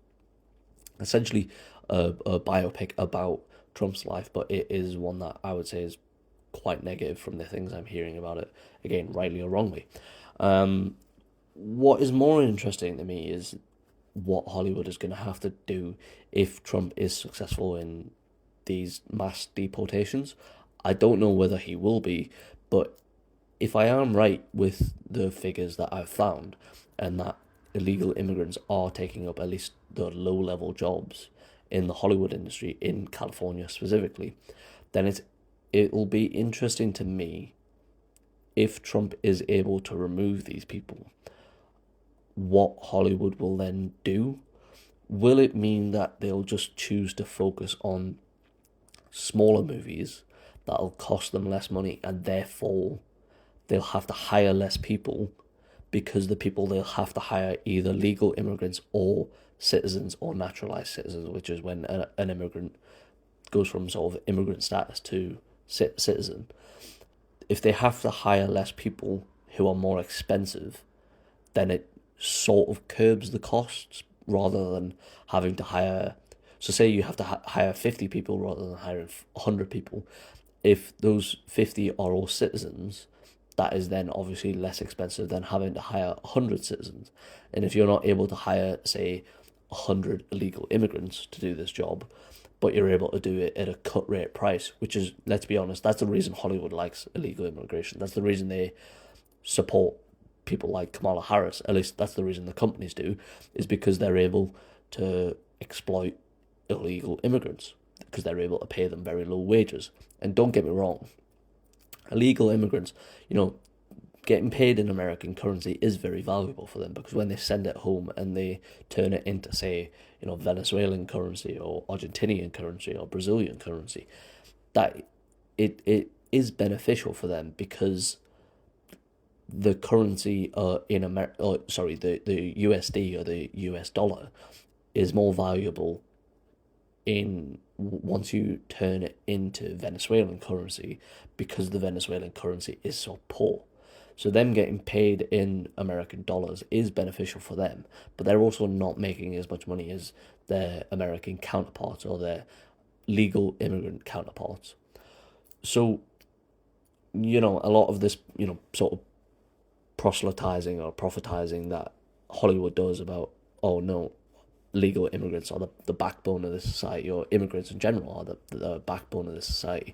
essentially a biopic about Trump's life, but it is one that I would say is quite negative from the things I'm hearing about it, again, rightly or wrongly. What is more interesting to me is what Hollywood is going to have to do if Trump is successful in these mass deportations. I don't know whether he will be, but if I am right with the figures that I've found, and that illegal immigrants are taking up at least the low-level jobs in the Hollywood industry, in California specifically, then it'll be interesting to me if Trump is able to remove these people, what Hollywood will then do. Will it mean that they'll just choose to focus on smaller movies that'll cost them less money, and therefore they'll have to hire less people, because the people they'll have to hire either legal immigrants or citizens or naturalized citizens, which is when an immigrant goes from sort of immigrant status to citizen. If they have to hire less people who are more expensive, then it sort of curbs the costs rather than having to hire. So say you have to hire 50 people rather than hiring 100 people. If those 50 are all citizens, that is then obviously less expensive than having to hire 100 citizens. And if you're not able to hire, say, 100 illegal immigrants to do this job, but you're able to do it at a cut rate price, which is, let's be honest, that's the reason Hollywood likes illegal immigration. That's the reason they support people like Kamala Harris. At least that's the reason the companies do, is because they're able to exploit illegal immigrants, because they're able to pay them very low wages. And don't get me wrong, illegal immigrants, getting paid in American currency is very valuable for them, because when they send it home and they turn it into, say, Venezuelan currency or Argentinian currency or Brazilian currency, that it is beneficial for them, because the currency in America, the USD or the US dollar is more valuable in once you turn it into Venezuelan currency, because the Venezuelan currency is so poor. So them getting paid in American dollars is beneficial for them, but they're also not making as much money as their American counterparts or their legal immigrant counterparts. So, a lot of this, sort of proselytizing or prophetizing that Hollywood does about, oh no, legal immigrants are the backbone of this society, or immigrants in general are the backbone of this society.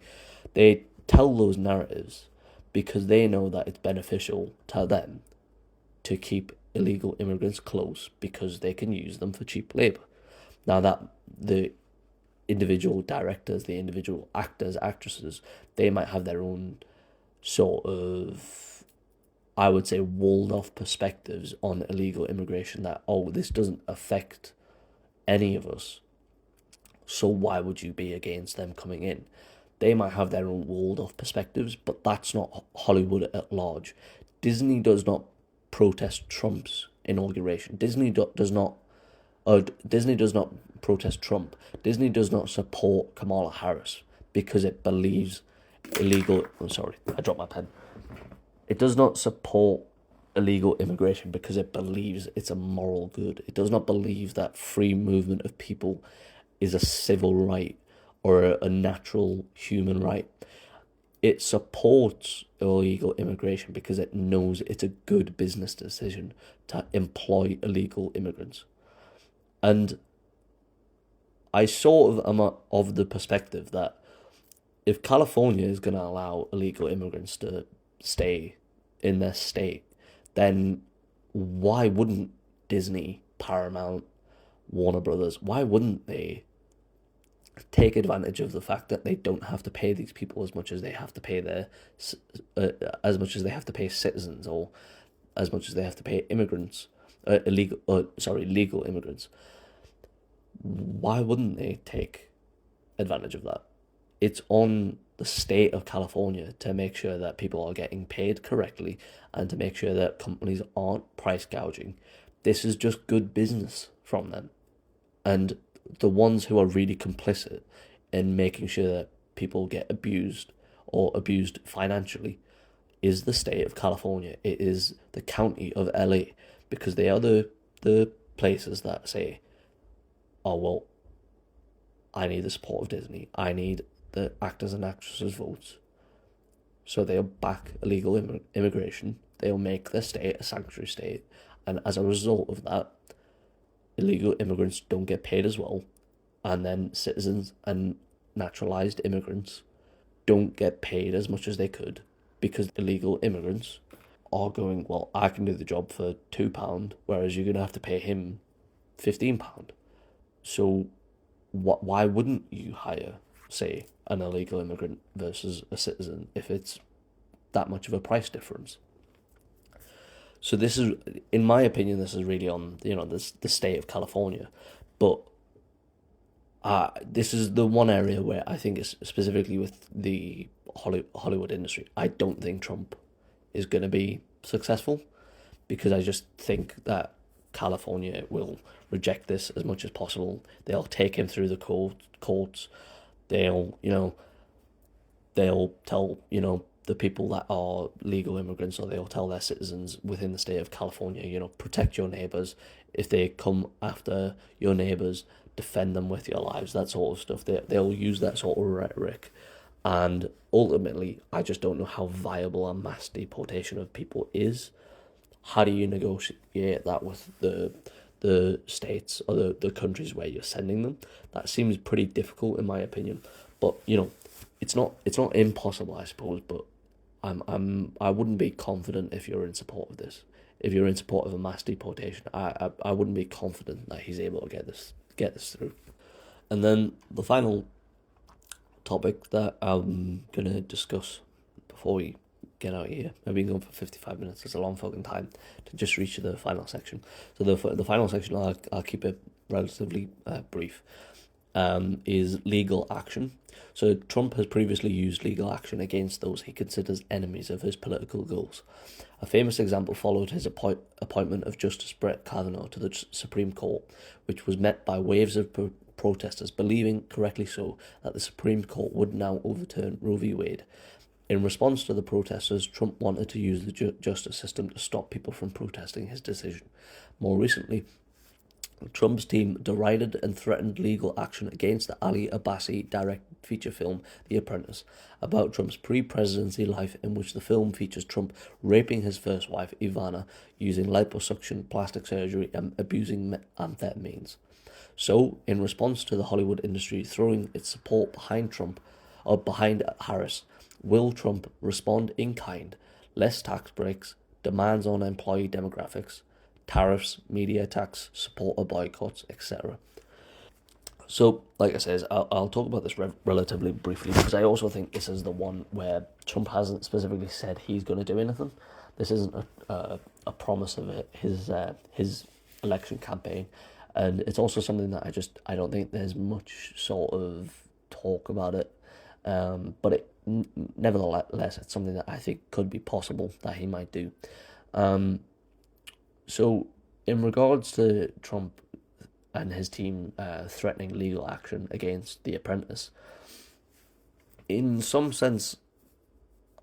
They tell those narratives because they know that it's beneficial to them to keep illegal immigrants close because they can use them for cheap labor. Now that the individual directors, the individual actors, actresses, they might have their own sort of, I would say, walled off perspectives on illegal immigration that, oh, this doesn't affect any of us, so why would you be against them coming in? They might have their own walled off perspectives, but that's not Hollywood at large. Disney does not protest Trump's inauguration. Disney does not protest Trump. Disney does not support Kamala Harris because it believes illegal. I'm sorry, I dropped my pen. It does not support illegal immigration because it believes it's a moral good. It does not believe that free movement of people is a civil right or a natural human right. It supports illegal immigration because it knows it's a good business decision to employ illegal immigrants. And I sort of am of the perspective that if California is going to allow illegal immigrants to stay in their state, then why wouldn't Disney, Paramount, Warner Brothers, why wouldn't they take advantage of the fact that they don't have to pay these people as much as they have to pay as much as they have to pay citizens, or as much as they have to pay immigrants, legal immigrants? Why wouldn't they take advantage of that? It's on the state of California to make sure that people are getting paid correctly and to make sure that companies aren't price gouging. This is just good business from them. And the ones who are really complicit in making sure that people get abused or abused financially is the state of California. It is the county of LA, because they are the places that say, oh, well, I need the support of Disney. I need the actors and actresses' votes. So they'll back illegal immigration. They'll make their state a sanctuary state. And as a result of that, illegal immigrants don't get paid as well. And then citizens and naturalized immigrants don't get paid as much as they could, because illegal immigrants are going, well, I can do the job for £2, whereas you're going to have to pay him £15. So why wouldn't you hire, say, an illegal immigrant versus a citizen if it's that much of a price difference? So this is, in my opinion, this is really on, the state of California. But this is the one area where I think is specifically with the Hollywood industry. I don't think Trump is going to be successful, because I just think that California will reject this as much as possible. They'll take him through the courts. They'll tell, the people that are legal immigrants, or they'll tell their citizens within the state of California, protect your neighbours. If they come after your neighbours, defend them with your lives, that sort of stuff. They'll use that sort of rhetoric. And ultimately, I just don't know how viable a mass deportation of people is. How do you negotiate that with the states or the countries where you're sending them? That seems pretty difficult, in my opinion. But it's not impossible, I suppose. But I wouldn't be confident if you're in support of this. If you're in support of a mass deportation, I wouldn't be confident that he's able to get this through. And then the final topic that I'm gonna discuss before we get out of here. I've been going for 55 minutes. It's a long fucking time to just reach the final section. So the final section, I'll keep it relatively brief, is legal action. So Trump has previously used legal action against those he considers enemies of his political goals. A famous example followed his appointment of Justice Brett Kavanaugh to the Supreme Court, which was met by waves of protesters, believing, correctly so, that the Supreme Court would now overturn Roe v. Wade. In response to the protesters, Trump wanted to use the justice system to stop people from protesting his decision. More recently, Trump's team derided and threatened legal action against the Ali Abbasi directed feature film The Apprentice, about Trump's pre-presidency life, in which the film features Trump raping his first wife, Ivana, using liposuction, plastic surgery, and abusing amphetamines. So, in response to the Hollywood industry throwing its support behind Harris, will Trump respond in kind? Less tax breaks, demands on employee demographics, tariffs, media attacks, supporter boycotts, etc. So, like I said, I'll talk about this relatively briefly because I also think this is the one where Trump hasn't specifically said he's going to do anything. This isn't a promise of his election campaign, and it's also something that I don't think there's much sort of talk about it. But nevertheless, it's something that I think could be possible that he might do. So, in regards to Trump and his team threatening legal action against The Apprentice, in some sense,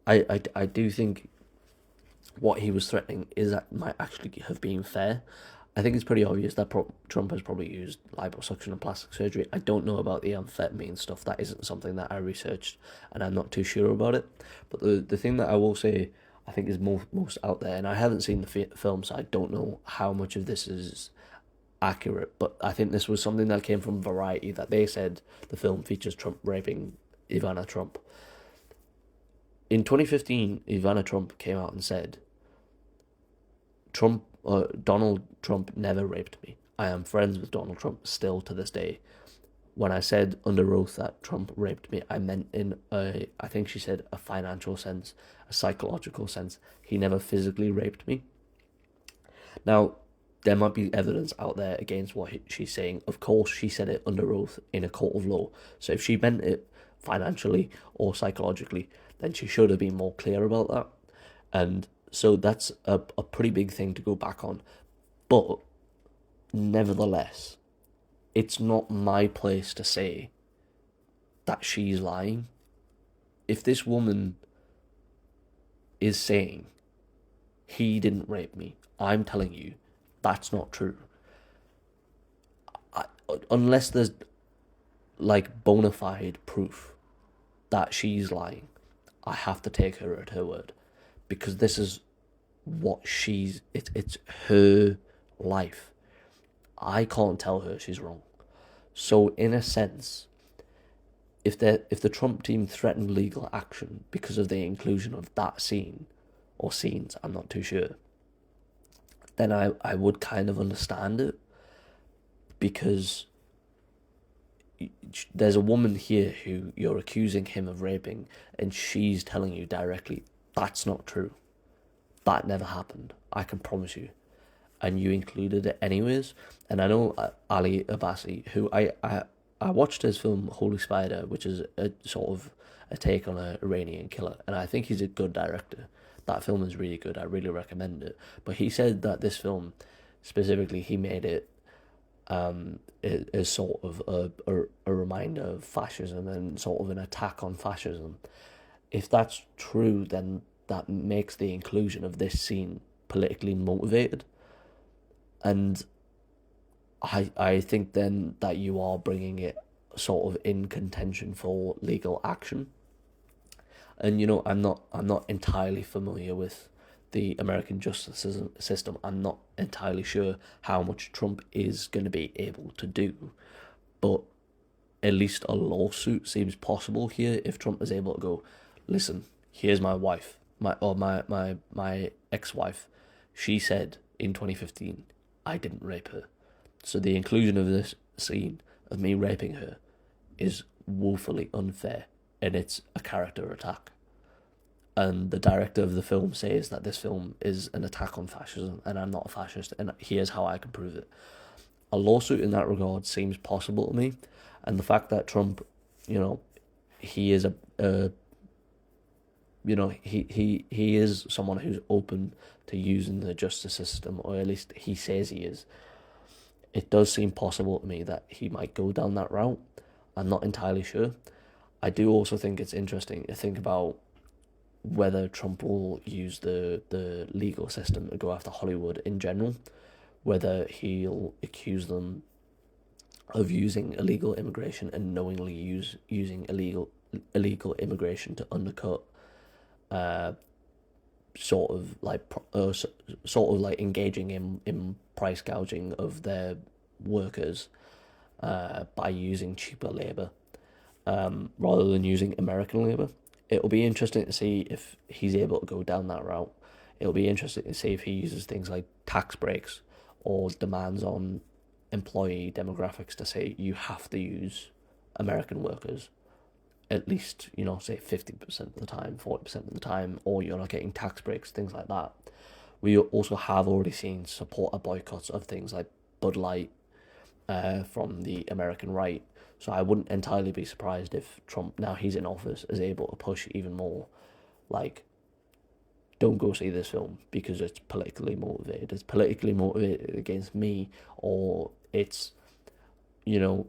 I do think what he was threatening is that might actually have been fair. I think it's pretty obvious that Trump has probably used liposuction and plastic surgery. I don't know about the amphetamine stuff. That isn't something that I researched, and I'm not too sure about it. But the thing that I will say, I think is most out there, and I haven't seen the film, so I don't know how much of this is accurate. But I think this was something that came from Variety, that they said the film features Trump raping Ivana Trump. In 2015, Ivana Trump came out and said, Donald Trump never raped me. I am friends with Donald Trump still to this day. When I said under oath that Trump raped me, I meant in I think she said, a financial sense, a psychological sense. He never physically raped me. Now, there might be evidence out there against what she's saying. Of course, she said it under oath in a court of law. So if she meant it financially or psychologically, then she should have been more clear about that. And so that's a pretty big thing to go back on. But nevertheless, it's not my place to say that she's lying. If this woman is saying he didn't rape me, I'm telling you that's not true. Unless there's like bona fide proof that she's lying, I have to take her at her word, because this is what it's her life. I can't tell her she's wrong. So in a sense, if the Trump team threatened legal action because of the inclusion of that scene or scenes, I'm not too sure, then I would kind of understand it, because there's a woman here who you're accusing him of raping, and she's telling you directly that's not true. That never happened. I can promise you. And you included it anyways. And I know Ali Abbasi, who I watched his film Holy Spider, which is a sort of a take on an Iranian killer, and I think he's a good director. That film is really good. I really recommend it. But he said that this film, specifically, he made it is sort of a reminder of fascism and sort of an attack on fascism. If that's true, then that makes the inclusion of this scene politically motivated. And I think then that you are bringing it sort of in contention for legal action. And I'm not entirely familiar with the American justice system. I'm not entirely sure how much Trump is going to be able to do, but at least a lawsuit seems possible here if Trump is able to go, listen, here's my wife, my ex-wife. She said in 2015, I didn't rape her. So the inclusion of this scene of me raping her is woefully unfair, and it's a character attack. And the director of the film says that this film is an attack on fascism, and I'm not a fascist, and here's how I can prove it. A lawsuit in that regard seems possible to me, and the fact that Trump, he is he is someone who's open to using the justice system, or at least he says he is. It does seem possible to me that he might go down that route. I'm not entirely sure. I do also think it's interesting to think about whether Trump will use the legal system to go after Hollywood in general, whether he'll accuse them of using illegal immigration and knowingly using illegal immigration to undercut sort of like engaging in price gouging of their workers by using cheaper labour rather than using American labour. It'll be interesting to see if he's able to go down that route. It'll be interesting to see if he uses things like tax breaks or demands on employee demographics to say you have to use American workers at least, say 50% of the time, 40% of the time, or you're not getting tax breaks, things like that. We also have already seen supporter boycotts of things like Bud Light from the American right. So I wouldn't entirely be surprised if Trump, now he's in office, is able to push even more, like, don't go see this film because it's politically motivated. It's politically motivated against me, or it's,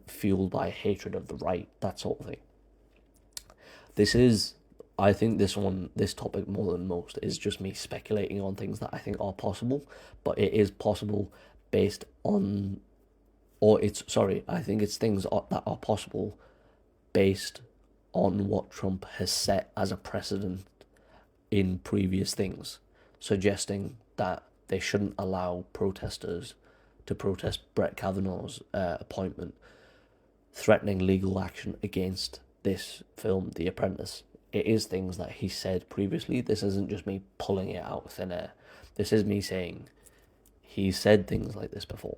fueled by hatred of the right, that sort of thing. I think this topic more than most is just me speculating on things that I think are possible, but it is possible based on, I think it's things that are possible based on what Trump has set as a precedent in previous things, suggesting that they shouldn't allow protesters to protest Brett Kavanaugh's appointment, threatening legal action against this film, The Apprentice. It is things that he said previously. This isn't just me pulling it out of thin air. This is me saying he said things like this before.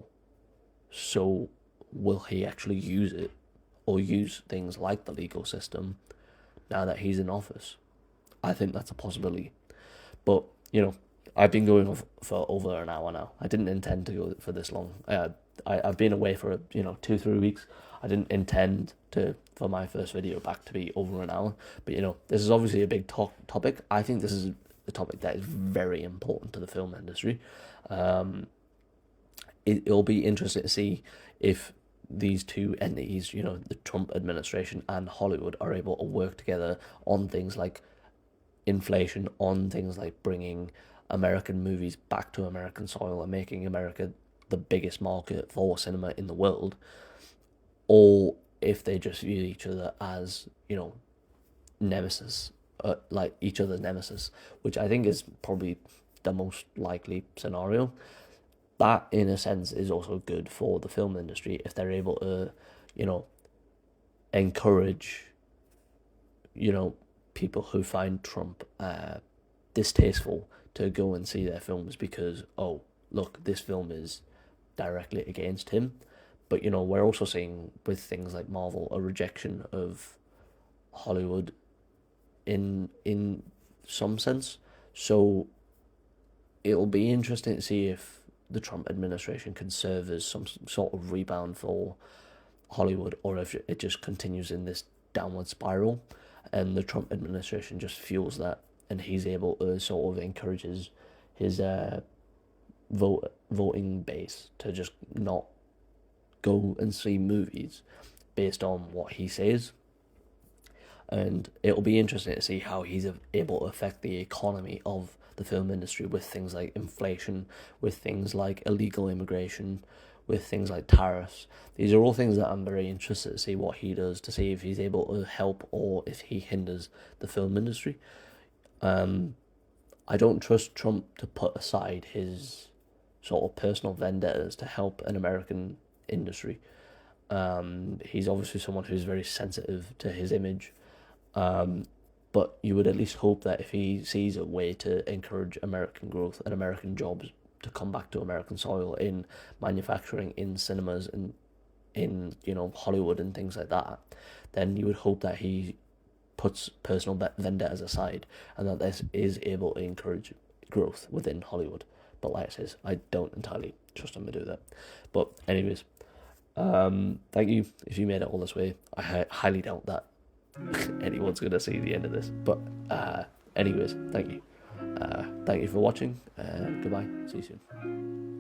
So will he actually use it, or use things like the legal system now that he's in office? I think that's a possibility. But, I've been going for over an hour now. I didn't intend to go for this long. I've been away for 2-3 weeks. I didn't intend for my first video back to be over an hour. But this is obviously a big topic. I think this is a topic that is very important to the film industry. It'll be interesting to see if these two entities, the Trump administration and Hollywood, are able to work together on things like inflation, on things like bringing American movies back to American soil and making America the biggest market for cinema in the world, or if they just view each other as, nemesis, like each other's nemesis, which I think is probably the most likely scenario. That, in a sense, is also good for the film industry if they're able to, encourage, people who find Trump distasteful to go and see their films because, oh, look, this film is directly against him. But, we're also seeing with things like Marvel a rejection of Hollywood in some sense. So it'll be interesting to see if the Trump administration can serve as some sort of rebound for Hollywood, or if it just continues in this downward spiral and the Trump administration just fuels that, and he's able to sort of encourage his voting base to just not go and see movies based on what he says. And it'll be interesting to see how he's able to affect the economy of the film industry with things like inflation, with things like illegal immigration, with things like tariffs. These are all things that I'm very interested to see what he does, to see if he's able to help or if he hinders the film industry. I don't trust Trump to put aside his sort of personal vendettas to help an American industry. He's obviously someone who's very sensitive to his image. But you would at least hope that if he sees a way to encourage American growth and American jobs to come back to American soil in manufacturing, in cinemas, and in Hollywood and things like that, then you would hope that he puts personal vendettas aside and that this is able to encourage growth within Hollywood. But like I said, I don't entirely trust him to do that. But anyways, thank you if you made it all this way. I highly doubt that anyone's going to see the end of this. But anyways, thank you. Thank you for watching. Goodbye. See you soon.